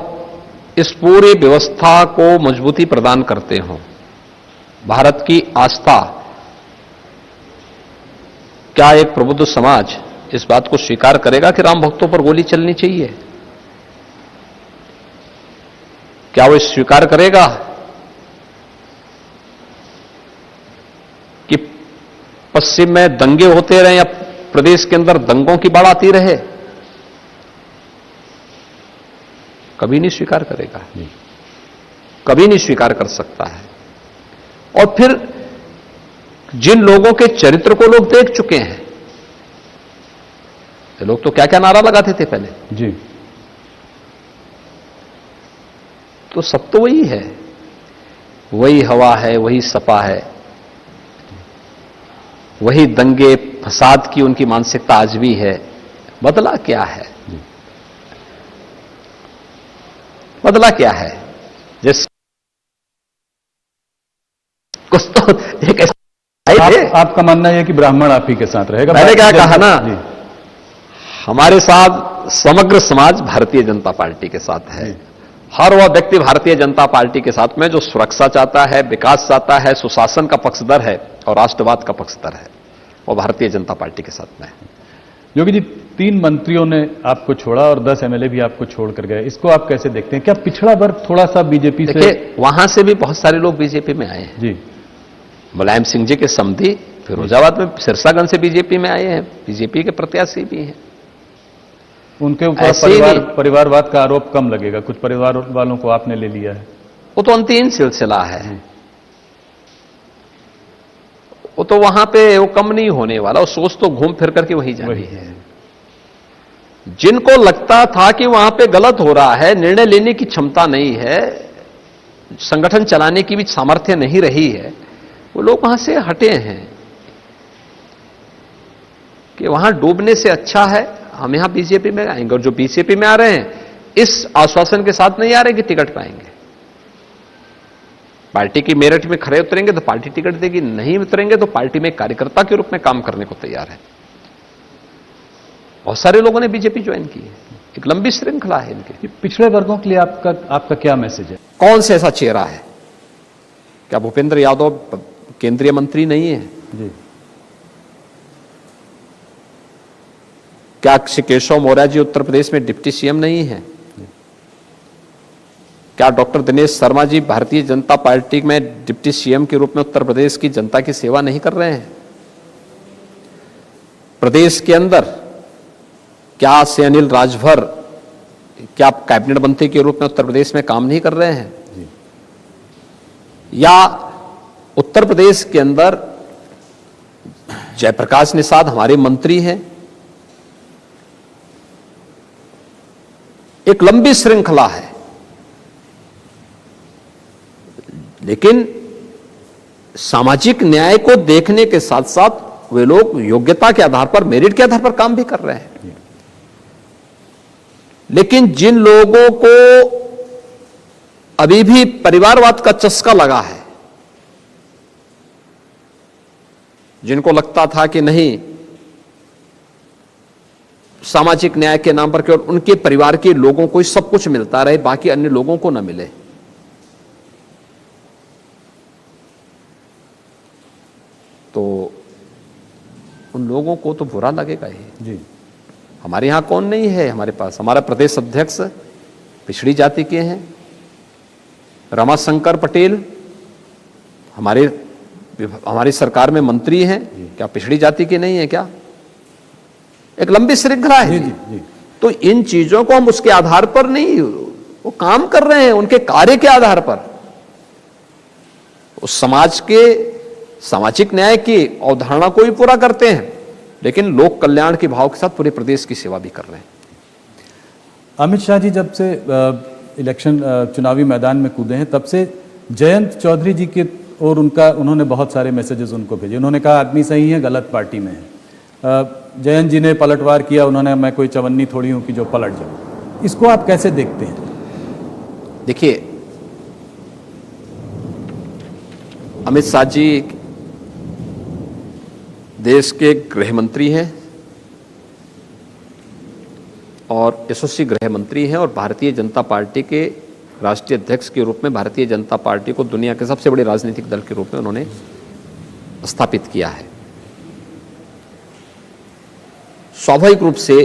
इस पूरी व्यवस्था को मजबूती प्रदान करते हों, भारत की आस्था, क्या एक प्रबुद्ध समाज इस बात को स्वीकार करेगा कि राम भक्तों पर गोली चलनी चाहिए? क्या वो स्वीकार करेगा कि पश्चिम में दंगे होते रहे या प्रदेश के अंदर दंगों की बाढ़ आती रहे? कभी नहीं स्वीकार करेगा, कभी नहीं स्वीकार कर सकता है। और फिर जिन लोगों के चरित्र को लोग देख चुके हैं, ये लोग तो क्या क्या नारा लगाते थे पहले जी, तो सब तो वही है, वही हवा है, वही सपा है, वही दंगे फसाद की उनकी मानसिकता आज भी है। बदला क्या है? बदला क्या है? जिस कुछ तो एक ऐसा आपका मानना है कि ब्राह्मण आप ही के साथ रहेगा? मैंने क्या कहा ना, जी, हमारे साथ समग्र समाज भारतीय जनता पार्टी के साथ है। हर वह व्यक्ति भारतीय जनता पार्टी के साथ में जो सुरक्षा चाहता है, विकास चाहता है, सुशासन का पक्षधर है और राष्ट्रवाद का पक्षधर है, वो भारतीय जनता पार्टी के साथ में है। योगी जी, 3 मंत्रियों ने आपको छोड़ा और 10 एमएलए भी आपको छोड़कर गए, इसको आप कैसे देखते हैं? क्या पिछड़ा वर्ग थोड़ा सा बीजेपी से? देखिए, वहां से भी बहुत सारे लोग बीजेपी में आए हैं। जी, मुलायम सिंह जी के समधी फिरोजाबाद में सिरसागंज से बीजेपी में आए हैं, बीजेपी के प्रत्याशी भी हैं। उनके ऊपर ऐसे ही परिवारवाद का आरोप कम लगेगा, कुछ परिवार वालों को आपने ले लिया है। वो तो अंतिम सिलसिला है, वो तो वहां पे वो कम नहीं होने वाला, वो सोच तो घूम फिर करके वही जानी है। जिनको लगता था कि वहां पे गलत हो रहा है, निर्णय लेने की क्षमता नहीं है, संगठन चलाने की भी सामर्थ्य नहीं रही है, वो लोग वहां से हटे हैं कि वहां डूबने से अच्छा है हम यहां बीजेपी में आएंगे। और जो बीजेपी में आ रहे हैं, इस आश्वासन के साथ नहीं आ रहे कि टिकट पाएंगे। पार्टी की मेरिट में खड़े उतरेंगे तो पार्टी टिकट देगी, नहीं उतरेंगे तो पार्टी में कार्यकर्ता के रूप में काम करने को तैयार है। बहुत सारे लोगों ने बीजेपी ज्वाइन की है, एक लंबी श्रृंखला है इनके। पिछड़े वर्गों के लिए आपका क्या मैसेज है? कौन से ऐसा चेहरा है? क्या भूपेंद्र यादव केंद्रीय मंत्री नहीं है? जी, क्या श्री केशव मौर्य जी उत्तर प्रदेश में डिप्टी सीएम नहीं है? क्या डॉक्टर दिनेश शर्मा जी भारतीय जनता पार्टी में डिप्टी सीएम के रूप में उत्तर प्रदेश की जनता की सेवा नहीं कर रहे हैं? प्रदेश के अंदर क्या से अनिल राजभर क्या कैबिनेट मंत्री के रूप में उत्तर प्रदेश में काम नहीं कर रहे हैं? या उत्तर प्रदेश के अंदर जयप्रकाश निषाद हमारे मंत्री हैं? एक लंबी श्रृंखला है, लेकिन सामाजिक न्याय को देखने के साथ साथ वे लोग योग्यता के आधार पर, मेरिट के आधार पर काम भी कर रहे हैं। लेकिन जिन लोगों को अभी भी परिवारवाद का चस्का लगा है, जिनको लगता था कि नहीं सामाजिक न्याय के नाम पर केवल उनके परिवार के लोगों को ही सब कुछ मिलता रहे, बाकी अन्य लोगों को न मिले, तो उन लोगों को तो बुरा लगेगा ही। जी, हमारे यहां कौन नहीं है? हमारे पास हमारा प्रदेश अध्यक्ष पिछड़ी जाति के हैं, रमाशंकर पटेल हमारी सरकार में मंत्री हैं, क्या पिछड़ी जाति के नहीं है क्या? एक लंबी श्रृंखला है। जी, जी। तो इन चीजों को हम उसके आधार पर नहीं, वो काम कर रहे हैं उनके कार्य के आधार पर, उस समाज के सामाजिक न्याय की अवधारणा को भी पूरा करते हैं, लेकिन लोक कल्याण के भाव के साथ पूरे प्रदेश की सेवा भी कर रहे हैं। अमित शाह जी जब से इलेक्शन चुनावी मैदान में कूदे हैं, तब से जयंत चौधरी जी के और उन्होंने बहुत सारे मैसेजेस उनको भेजे। उन्होंने कहा आदमी सही है, गलत पार्टी में है। जयंत जी ने पलटवार किया, उन्होंने मैं कोई चवन्नी थोड़ी हूं कि जो पलट जाऊं। इसको आप कैसे देखते हैं? देखिए, अमित शाह जी देश के गृह मंत्री हैं और यशस्वी गृह मंत्री हैं और भारतीय जनता पार्टी के राष्ट्रीय अध्यक्ष के रूप में भारतीय जनता पार्टी को दुनिया के सबसे बड़े राजनीतिक दल के रूप में उन्होंने स्थापित किया है। स्वाभाविक रूप से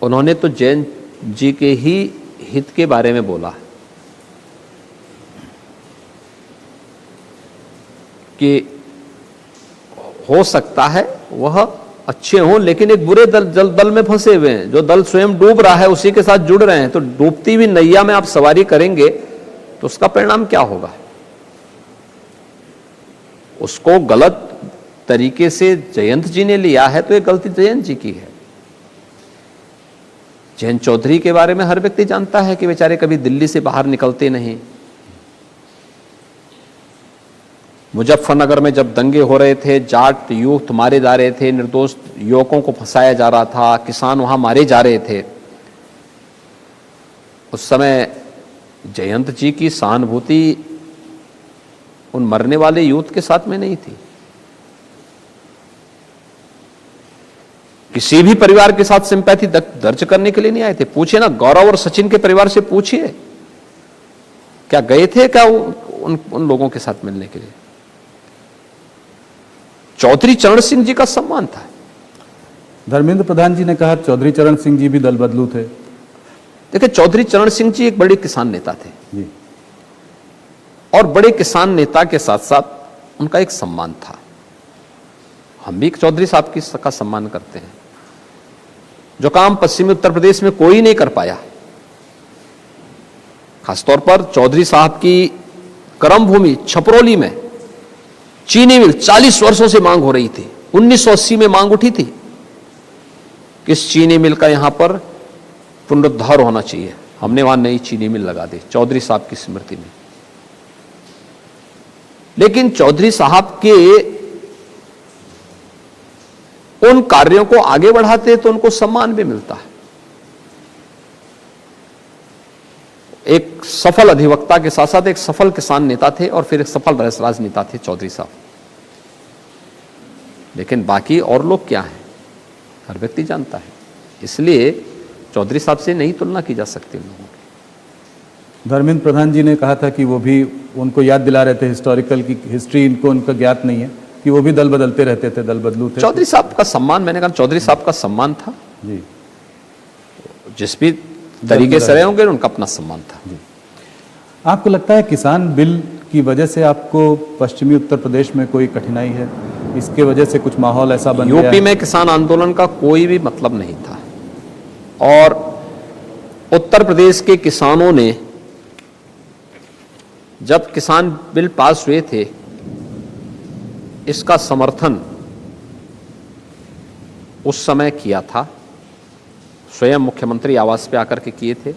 उन्होंने तो जैन जी के ही हित के बारे में बोला कि हो सकता है वह अच्छे हों, लेकिन एक बुरे दल में फंसे हुए हैं। जो दल स्वयं डूब रहा है उसी के साथ जुड़ रहे हैं, तो डूबती हुई नैया में आप सवारी करेंगे तो उसका परिणाम क्या होगा? उसको गलत तरीके से जयंत जी ने लिया है तो ये गलती जयंत जी की है। जयंत चौधरी के बारे में हर व्यक्ति जानता है कि बेचारे कभी दिल्ली से बाहर निकलते नहीं। मुजफ्फरनगर में जब दंगे हो रहे थे, जाट युवक मारे जा रहे थे, निर्दोष युवकों को फंसाया जा रहा था, किसान वहां मारे जा रहे थे, उस समय जयंत जी की सहानुभूति उन मरने वाले यूथ के साथ में नहीं थी। किसी भी परिवार के साथ सिंपैथी दर्ज करने के लिए नहीं आए थे। पूछिए ना, गौरव और सचिन के परिवार से पूछिए, क्या गए थे क्या उन लोगों के साथ मिलने के लिए? चौधरी चरण सिंह जी का सम्मान था। धर्मेंद्र प्रधान जी ने कहा चौधरी चरण सिंह जी भी दल बदलू थे। देखिए, चौधरी चरण सिंह जी एक बड़े किसान नेता थे जी। और बड़े किसान नेता के साथ साथ उनका एक सम्मान था। हम भी चौधरी साहब का सम्मान करते हैं। जो काम पश्चिमी उत्तर प्रदेश में कोई नहीं कर पाया, खासतौर पर चौधरी साहब की कर्मभूमि छपरौली में चीनी मिल 40 वर्षों से मांग हो रही थी। 1980 में मांग उठी थी कि इस चीनी मिल का यहां पर पुनरुद्धार होना चाहिए। हमने वहां नई चीनी मिल लगा दी चौधरी साहब की स्मृति में। लेकिन चौधरी साहब के उन कार्यों को आगे बढ़ाते तो उनको सम्मान भी मिलता है। एक सफल अधिवक्ता के साथ साथ एक सफल किसान नेता थे और फिर एक सफल राजनेता थे चौधरी साहब। लेकिन बाकी और लोग क्या हैं, हर व्यक्ति जानता है। इसलिए चौधरी साहब से नहीं तुलना की जा सकती उन लोगों की। धर्मेंद्र प्रधान जी ने कहा था कि वो भी उनको याद दिला रहे थे हिस्टोरिकल की हिस्ट्री इनको उनका ज्ञात नहीं है कि वो भी दल बदलते रहते थे, दल बदलू थे। चौधरी साहब का सम्मान, मैंने कहा चौधरी साहब का सम्मान था जी। जिस भी तरीके से रहे होंगे उनका अपना सम्मान था जी। आपको लगता है किसान बिल की वजह से आपको पश्चिमी उत्तर प्रदेश में कोई कठिनाई है? इसके वजह से कुछ माहौल ऐसा बन गया है? यूपी में किसान आंदोलन का कोई भी मतलब नहीं था और उत्तर प्रदेश के किसानों ने जब किसान बिल पास हुए थे इसका समर्थन उस समय किया था। स्वयं मुख्यमंत्री आवास पे आकर के किए थे।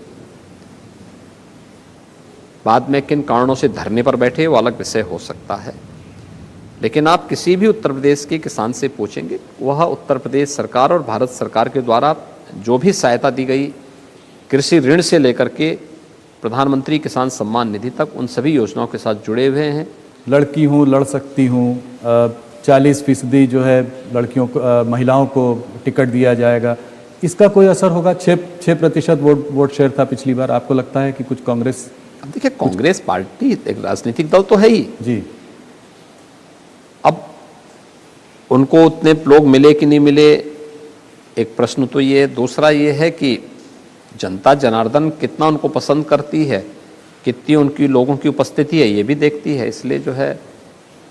बाद में किन कारणों से धरने पर बैठे वो अलग विषय हो सकता है, लेकिन आप किसी भी उत्तर प्रदेश के किसान से पूछेंगे, वह उत्तर प्रदेश सरकार और भारत सरकार के द्वारा जो भी सहायता दी गई, कृषि ऋण से लेकर के प्रधानमंत्री किसान सम्मान निधि तक, उन सभी योजनाओं के साथ जुड़े हुए हैं। लड़की हूँ, लड़ सकती हूँ, 40% जो है लड़कियों को, महिलाओं को टिकट दिया जाएगा, इसका कोई असर होगा? 6% वोट शेयर था पिछली बार। आपको लगता है कि कुछ कांग्रेस? अब देखिए, कांग्रेस पार्टी एक राजनीतिक दल तो है ही जी। अब उनको उतने लोग मिले कि नहीं मिले, एक प्रश्न तो ये। दूसरा ये है कि जनता जनार्दन कितना उनको पसंद करती है, कितनी उनकी लोगों की उपस्थिति है, ये भी देखती है। इसलिए जो है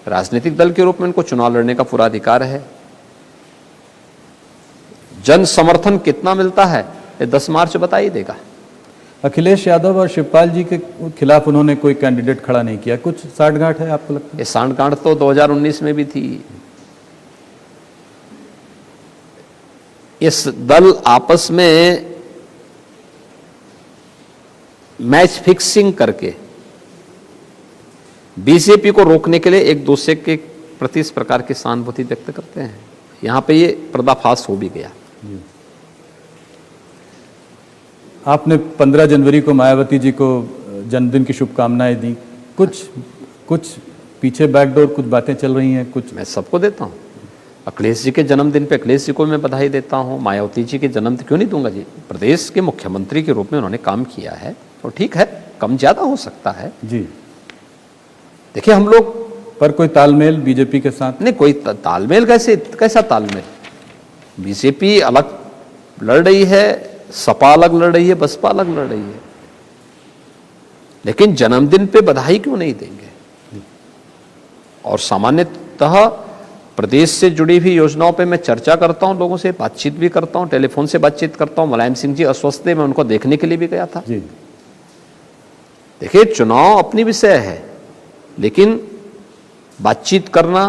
राजनीतिक दल के रूप में उनको चुनाव लड़ने का पूरा अधिकार है। जन समर्थन कितना मिलता है ये 10 मार्च बता ही देगा। अखिलेश यादव और शिवपाल जी के खिलाफ उन्होंने कोई कैंडिडेट खड़ा नहीं किया, कुछ साठगांठ है आपको लगता है? ये सांठगांठ तो 2019 में भी थी। इस दल आपस में मैच फिक्सिंग करके बीजेपी को रोकने के लिए एक दूसरे के प्रति इस प्रकार की सहानुभूति व्यक्त करते हैं। यहां पे ये पर्दाफाश हो भी गया। आपने 15 जनवरी को मायावती जी को जन्मदिन की शुभकामनाएं दी। कुछ पीछे बैकडोर कुछ बातें चल रही हैं कुछ? मैं सबको देता हूं। अखिलेश जी के जन्मदिन पे अखिलेश जी को मैं बधाई देता हूं। मायावती जी के जन्मदिन क्यों नहीं दूंगा जी? प्रदेश के मुख्यमंत्री के रूप में उन्होंने काम किया है, तो ठीक है, कम ज्यादा हो सकता है। जी, देखिए हम लोग पर कोई तालमेल बीजेपी के साथ? नहीं, कोई तालमेल कैसा तालमेल? बीजेपी अलग लड़ रही है, सपा अलग लड़ रही है, बसपा अलग लड़ रही है, लेकिन जन्मदिन पे बधाई क्यों नहीं देंगे? और सामान्यतः प्रदेश से जुड़ी हुई योजनाओं पे मैं चर्चा करता हूं, लोगों से बातचीत भी करता हूं, टेलीफोन से बातचीत करता हूं। मुलायम सिंह जी अस्वस्थ थे, मैं उनको देखने के लिए भी गया था। जी, देखिए चुनाव अपनी विषय है, लेकिन बातचीत करना,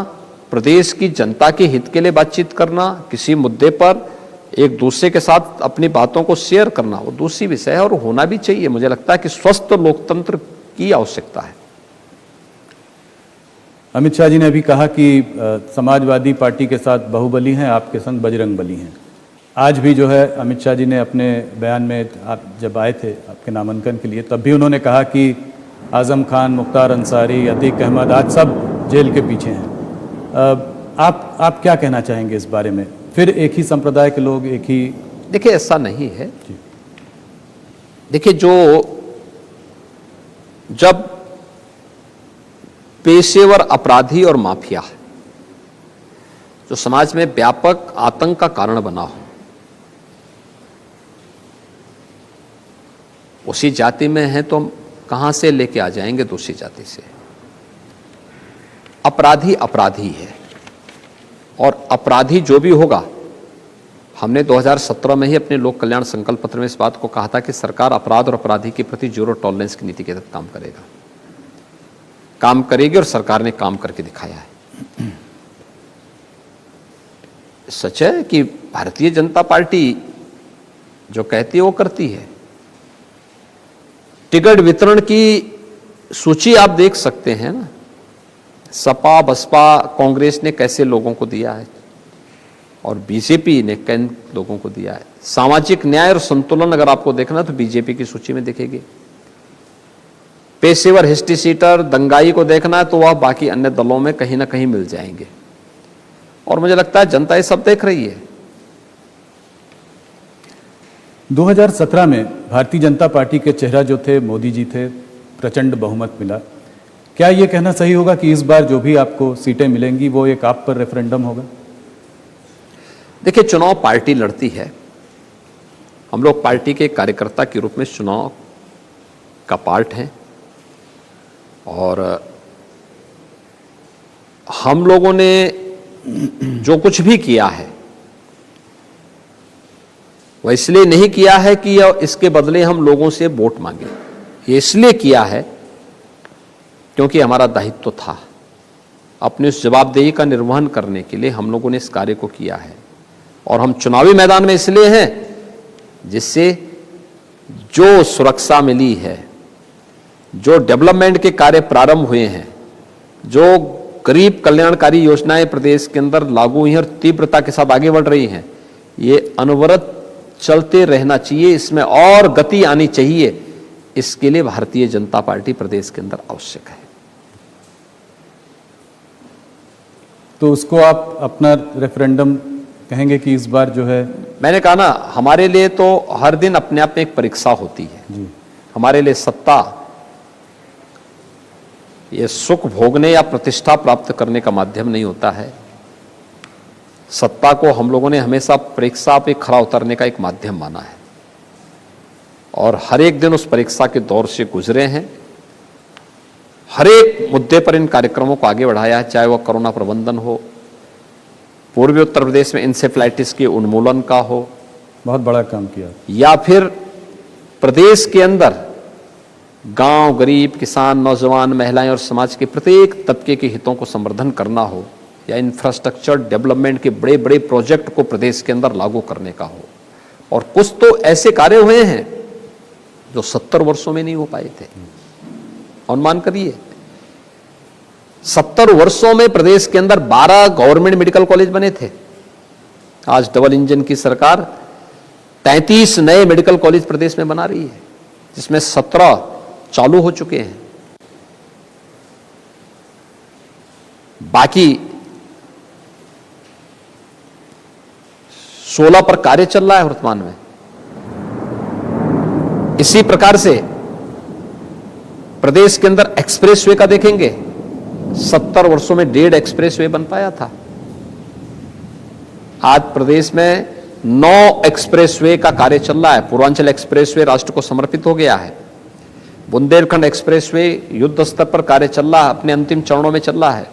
प्रदेश की जनता के हित के लिए बातचीत करना, किसी मुद्दे पर एक दूसरे के साथ अपनी बातों को शेयर करना, वो दूसरी विषय है और होना भी चाहिए। मुझे लगता है कि स्वस्थ लोकतंत्र की आवश्यकता है। अमित शाह जी ने अभी कहा कि समाजवादी पार्टी के साथ बाहुबली हैं, आपके संग बजरंगबली हैं। आज भी जो है अमित शाह जी ने अपने बयान में, आप जब आए थे आपके नामांकन के लिए, तब भी उन्होंने कहा कि आजम खान, मुख्तार अंसारी, अतीक अहमद आज सब जेल के पीछे हैं। आप क्या कहना चाहेंगे इस बारे में? फिर एक ही संप्रदाय के लोग, एक ही? देखिए ऐसा नहीं है। देखिए जब पेशेवर अपराधी और माफिया जो समाज में व्यापक आतंक का कारण बना हो, उसी जाति में है तो हम कहां से लेके आ जाएंगे दूसरी जाति से? अपराधी अपराधी है, और अपराधी जो भी होगा, हमने 2017 में ही अपने लोक कल्याण संकल्प पत्र में इस बात को कहा था कि सरकार अपराध और अपराधी के प्रति जीरो टॉलरेंस की नीति के तहत काम करेगी, और सरकार ने काम करके दिखाया है। सच है कि भारतीय जनता पार्टी जो कहती है वो करती है। टिकट वितरण की सूची आप देख सकते हैं ना, सपा, बसपा, कांग्रेस ने कैसे लोगों को दिया है, और बीजेपी ने किन लोगों को दिया है। सामाजिक न्याय और संतुलन अगर आपको देखना तो बीजेपी की सूची में दिखेगी। पेशेवर हिस्ट्री सीटर, दंगाई को देखना है तो वह बाकी अन्य दलों में कहीं ना कहीं मिल जाएंगे, और मुझे लगता है जनता ये सब देख रही है। 2017 में भारतीय जनता पार्टी के चेहरा जो थे मोदी जी थे, प्रचंड बहुमत मिला। क्या ये कहना सही होगा कि इस बार जो भी आपको सीटें मिलेंगी वो एक आप पर रेफरेंडम होगा? देखिए चुनाव पार्टी लड़ती है, हम लोग पार्टी के कार्यकर्ता के रूप में चुनाव का पार्ट हैं, और हम लोगों ने जो कुछ भी किया है वह इसलिए नहीं किया है कि इसके बदले हम लोगों से वोट मांगे। ये इसलिए किया है क्योंकि हमारा दायित्व था, अपनी उस जवाबदेही का निर्वहन करने के लिए हम लोगों ने इस कार्य को किया है। और हम चुनावी मैदान में इसलिए हैं जिससे जो सुरक्षा मिली है, जो डेवलपमेंट के कार्य प्रारंभ हुए हैं, जो गरीब कल्याणकारी योजनाएं प्रदेश के अंदर लागू हुई हैं और तीव्रता के साथ आगे बढ़ रही हैं, ये अनवरत चलते रहना चाहिए, इसमें और गति आनी चाहिए। इसके लिए भारतीय जनता पार्टी प्रदेश के अंदर आवश्यक है। तो उसको आप अपना रेफरेंडम कहेंगे कि इस बार जो है? मैंने कहा ना, हमारे लिए तो हर दिन अपने आप में एक परीक्षा होती है जी। हमारे लिए सत्ता ये सुख भोगने या प्रतिष्ठा प्राप्त करने का माध्यम नहीं होता है। सत्ता को हम लोगों ने हमेशा परीक्षा पे खरा उतरने का एक माध्यम माना है, और हर एक दिन उस परीक्षा के दौर से गुजरे हैं। हर एक मुद्दे पर इन कार्यक्रमों को आगे बढ़ाया है, चाहे वह कोरोना प्रबंधन हो, पूर्वी उत्तर प्रदेश में इंसेफ्लाइटिस के उन्मूलन का हो, बहुत बड़ा काम किया, या फिर प्रदेश के अंदर गांव, गरीब, किसान, नौजवान, महिलाएं और समाज के प्रत्येक तबके के हितों को संवर्धन करना हो, या इंफ्रास्ट्रक्चर डेवलपमेंट के बड़े बड़े प्रोजेक्ट को प्रदेश के अंदर लागू करने का हो। और कुछ तो ऐसे कार्य हुए हैं जो 70 वर्षों में नहीं हो पाए थे। अनुमान करिए, 70 वर्षों में प्रदेश के अंदर 12 गवर्नमेंट मेडिकल कॉलेज बने थे। आज डबल इंजन की सरकार 33 नए मेडिकल कॉलेज प्रदेश में बना रही है, जिसमें 17 चालू हो चुके हैं। बाकी 16 पर कार्य चल रहा है वर्तमान में। इसी प्रकार से प्रदेश के अंदर एक्सप्रेसवे का देखेंगे, 70 वर्षों में 1.5 एक्सप्रेसवे बन पाया था। आज प्रदेश में 9 एक्सप्रेसवे का कार्य चल रहा है। पूर्वांचल एक्सप्रेसवे राष्ट्र को समर्पित हो गया है। बुंदेलखंड एक्सप्रेसवे युद्ध स्तर पर कार्य चल रहा है, अपने अंतिम चरणों में चल रहा है।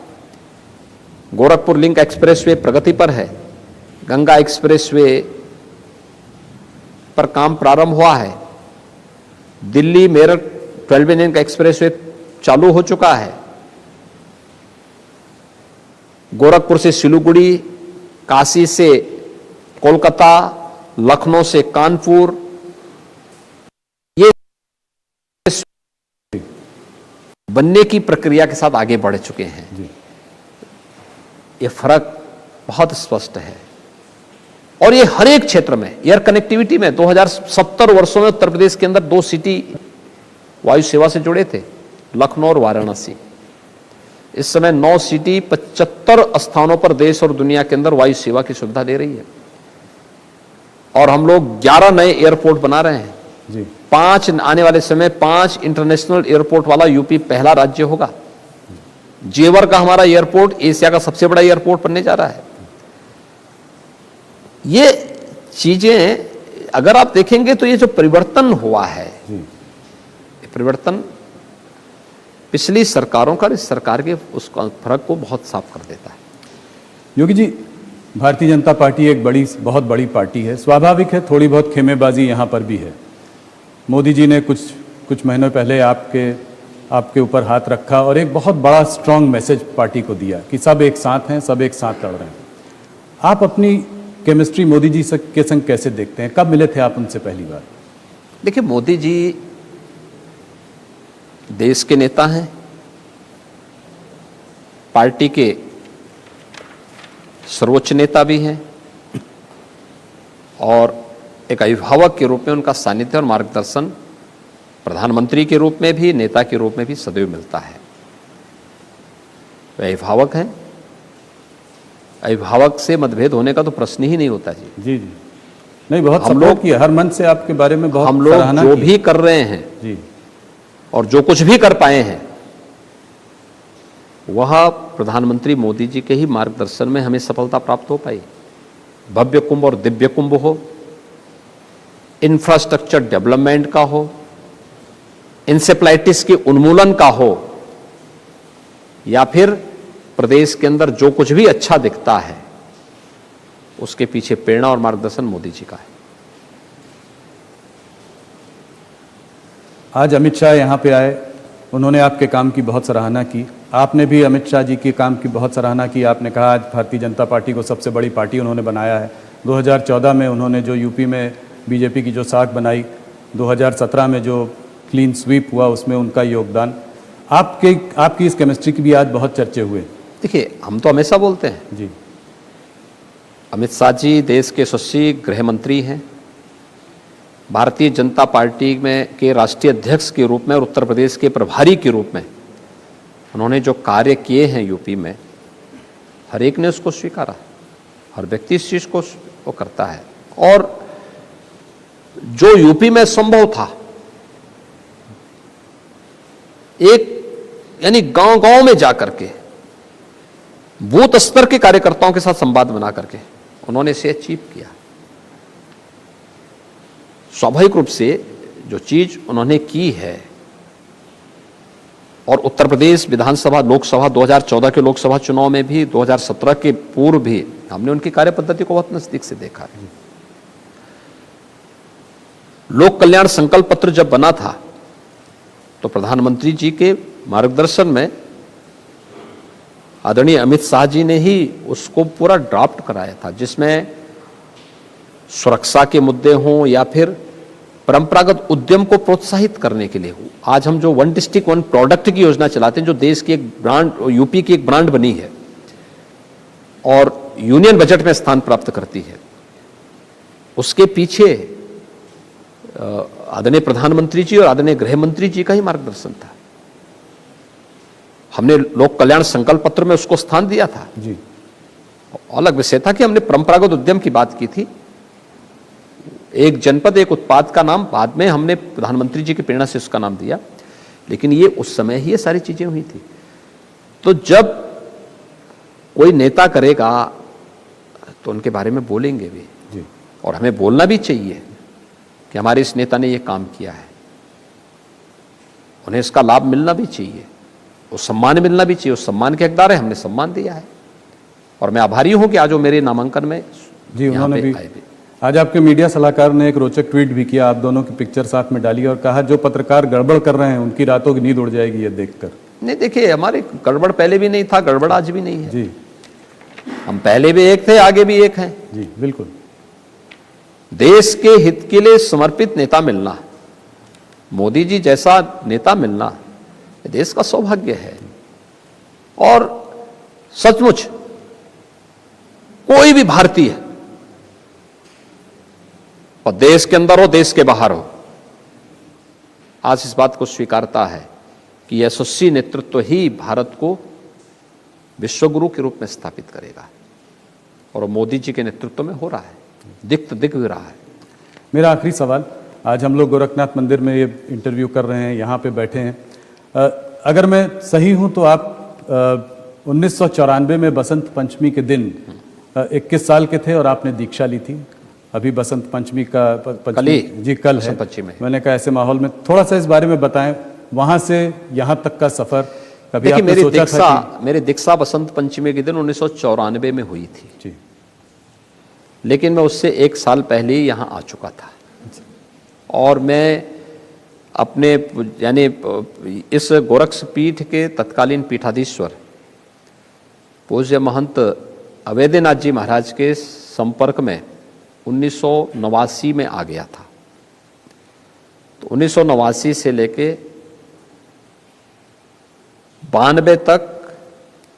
गोरखपुर लिंक एक्सप्रेसवे प्रगति पर है। गंगा एक्सप्रेसवे पर काम प्रारंभ हुआ है। दिल्ली मेरठ 12 लेन का एक्सप्रेसवे चालू हो चुका है। गोरखपुर से सिलीगुड़ी, काशी से कोलकाता, लखनऊ से कानपुर, ये बनने की प्रक्रिया के साथ आगे बढ़ चुके हैं। ये फर्क बहुत स्पष्ट है और ये हर एक क्षेत्र में, एयर कनेक्टिविटी में 2070 वर्षों में उत्तर प्रदेश के अंदर 2 सिटी वायु सेवा से जुड़े थे, लखनऊ और वाराणसी। इस समय 9 सिटी 75 स्थानों पर देश और दुनिया के अंदर वायु सेवा की सुविधा दे रही है और हम लोग 11 नए एयरपोर्ट बना रहे हैं जी। 5 आने वाले समय 5 इंटरनेशनल एयरपोर्ट वाला यूपी पहला राज्य होगा। जेवर का हमारा एयरपोर्ट एशिया का सबसे बड़ा एयरपोर्ट बनने जा रहा है। ये चीजें अगर आप देखेंगे तो ये जो परिवर्तन हुआ है, ये परिवर्तन पिछली सरकारों का इस सरकार के उस फर्क को बहुत साफ कर देता है। योगी जी, भारतीय जनता पार्टी एक बहुत बड़ी पार्टी है। स्वाभाविक है थोड़ी बहुत खेमेबाजी यहाँ पर भी है। मोदी जी ने कुछ महीनों पहले आपके ऊपर हाथ रखा और एक बहुत बड़ा स्ट्रांग मैसेज पार्टी को दिया कि सब एक साथ हैं, सब एक साथ लड़ रहे हैं। आप अपनी केमिस्ट्री मोदी जी के संग कैसे देखते हैं? कब मिले थे आप उनसे पहली बार? देखिए, मोदी जी देश के नेता हैं, पार्टी के सर्वोच्च नेता भी हैं और एक अभिभावक के रूप में उनका सानिध्य और मार्गदर्शन प्रधानमंत्री के रूप में भी, नेता के रूप में भी सदैव मिलता है। वे अभिभावक हैं। अभिभावक से मतभेद होने का तो प्रश्न ही नहीं होता जी। जी जी, नहीं, बहुत सपोर्ट किया, हर मन से आपके बारे में बहुत हम लोग जो भी कर रहे हैं जी और जो कुछ भी कर पाए हैं वह प्रधानमंत्री मोदी जी के ही मार्गदर्शन में हमें सफलता प्राप्त हो पाई। भव्य कुंभ और दिव्य कुंभ हो, इंफ्रास्ट्रक्चर डेवलपमेंट का हो, इंसेफ्लाइटिस के उन्मूलन का हो, या फिर प्रदेश के अंदर जो कुछ भी अच्छा दिखता है उसके पीछे प्रेरणा और मार्गदर्शन मोदी जी का है। आज अमित शाह यहाँ पे आए, उन्होंने आपके काम की बहुत सराहना की। आपने भी अमित शाह जी के काम की बहुत सराहना की। आपने कहा आज भारतीय जनता पार्टी को सबसे बड़ी पार्टी उन्होंने बनाया है। 2014 में उन्होंने जो यूपी में बीजेपी की जो साख बनाई, 2017 में जो क्लीन स्वीप हुआ उसमें उनका योगदान, आपकी इस केमिस्ट्री की भी आज बहुत चर्चे हुए। देखिए, हम तो हमेशा बोलते हैं जी, अमित शाह जी देश के यशस्वी गृह मंत्री हैं। भारतीय जनता पार्टी में के राष्ट्रीय अध्यक्ष के रूप में और उत्तर प्रदेश के प्रभारी के रूप में उन्होंने जो कार्य किए हैं यूपी में, हर एक ने उसको स्वीकारा। हर व्यक्ति इस चीज को वो करता है। और जो यूपी में संभव था, एक यानी गांव-गांव में जाकर के बूथ स्तर के कार्यकर्ताओं के साथ संवाद बना करके उन्होंने इसे अचीव किया। स्वाभाविक रूप से जो चीज उन्होंने की है, और उत्तर प्रदेश विधानसभा लोकसभा 2014 के लोकसभा चुनाव में भी, 2017 के पूर्व भी हमने उनकी कार्य पद्धति को बहुत नजदीक से देखा है। लोक कल्याण संकल्प पत्र जब बना था तो प्रधानमंत्री जी के मार्गदर्शन में आदरणीय अमित शाह जी ने ही उसको पूरा ड्राफ्ट कराया था, जिसमें सुरक्षा के मुद्दे हों या फिर परंपरागत उद्यम को प्रोत्साहित करने के लिए हो। आज हम जो 1 डिस्ट्रिक्ट 1 प्रोडक्ट की योजना चलाते हैं, जो देश की एक ब्रांड, यूपी की एक ब्रांड बनी है और यूनियन बजट में स्थान प्राप्त करती है, उसके पीछे आदरणीय प्रधानमंत्री जी और आदरणीय गृह मंत्री जी का ही मार्गदर्शन था। हमने लोक कल्याण संकल्प पत्र में उसको स्थान दिया था जी। अलग विषय था कि हमने परंपरागत उद्यम की बात की थी। एक जनपद एक उत्पाद का नाम बाद में हमने प्रधानमंत्री जी की प्रेरणा से उसका नाम दिया। लेकिन ये उस समय ही ये सारी चीजें हुई थी। तो जब कोई नेता करेगा तो उनके बारे में बोलेंगे भी, जी और हमें बोलना भी चाहिए कि हमारे इस नेता ने ये काम किया है, उन्हें इसका लाभ मिलना भी चाहिए, वो सम्मान मिलना भी चाहिए, उस सम्मान के हकदार है, हमने सम्मान दिया है। और मैं आभारी हूं कि आज वो मेरे नामांकन में जी यहाँ उन्होंने पे भी आए भी। आज आपके मीडिया सलाहकार ने एक रोचक ट्वीट भी किया, आप दोनों की पिक्चर साथ में डाली और कहा जो पत्रकार गड़बड़ कर रहे हैं उनकी रातों की नींद उड़ जाएगी ये देखकर। नहीं, देखिए, हमारे गड़बड़ पहले भी नहीं था, गड़बड़ आज भी नहीं है। जी हम पहले भी एक थे, आगे भी एक हैं। जी बिल्कुल। देश के हित के लिए समर्पित नेता मिलना, मोदी जी जैसा नेता मिलना, ये देश का सौभाग्य है। और सचमुच कोई भी भारतीय, और देश के अंदर हो देश के बाहर हो, आज इस बात को स्वीकारता है कि यशस्वी नेतृत्व ही भारत को विश्वगुरु के रूप में स्थापित करेगा, और मोदी जी के नेतृत्व में हो रहा है, दिख भी रहा है। मेरा आखिरी सवाल, आज हम लोग गोरखनाथ मंदिर में ये इंटरव्यू कर रहे हैं, यहाँ पे बैठे हैं, अगर मैं सही हूँ तो आप 1994 में बसंत पंचमी के दिन 21 साल के थे और आपने दीक्षा ली थी। अभी बसंत पंचमी का कल ही, जी कल है। बसंत पंचमी। मैंने कहा ऐसे माहौल में थोड़ा सा इस बारे में बताएं, वहां से यहाँ तक का सफर कभी देखिए, आपने सोचा था कि... मेरी दीक्षा बसंत पंचमी के दिन 1994 में हुई थी जी, लेकिन मैं उससे 1 साल पहले ही यहाँ आ चुका था। और मैं अपने यानी इस गोरक्ष पीठ के तत्कालीन पीठाधीश्वर पूज्य महंत अवैधनाथ जी महाराज के संपर्क में 1989 में आ गया था। तो 1989 से लेके 92 तक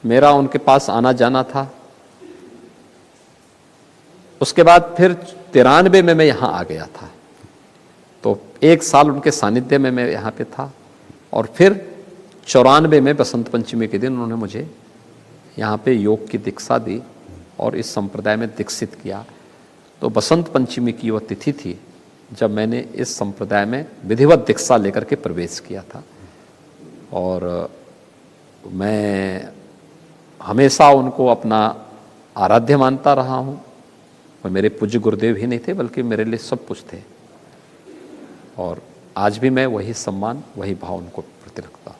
मेरा उनके पास आना जाना था। उसके बाद फिर 93 में मैं यहाँ आ गया था, तो 1 साल उनके सानिध्य में मैं यहाँ पे था। और फिर 94 में बसंत पंचमी के दिन उन्होंने मुझे यहाँ पे योग की दीक्षा दी और इस संप्रदाय में दीक्षित किया। तो बसंत पंचमी की वह तिथि थी जब मैंने इस संप्रदाय में विधिवत दीक्षा लेकर के प्रवेश किया था। और मैं हमेशा उनको अपना आराध्य मानता रहा हूँ। और मेरे पूज्य गुरुदेव ही नहीं थे, बल्कि मेरे लिए सब कुछ थे। और आज भी मैं वही सम्मान, वही भाव उनको प्रति रखता हूँ।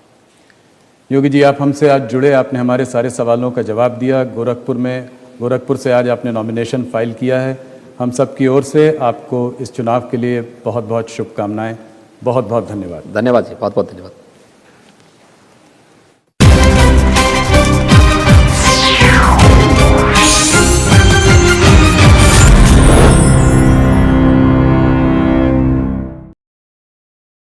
योगी जी, आप हमसे आज जुड़े, आपने हमारे सारे सवालों का जवाब दिया। गोरखपुर से आज आपने नॉमिनेशन फाइल किया है। हम सब की ओर से आपको इस चुनाव के लिए बहुत बहुत शुभकामनाएं। बहुत बहुत धन्यवाद। धन्यवाद जी, बहुत बहुत धन्यवाद।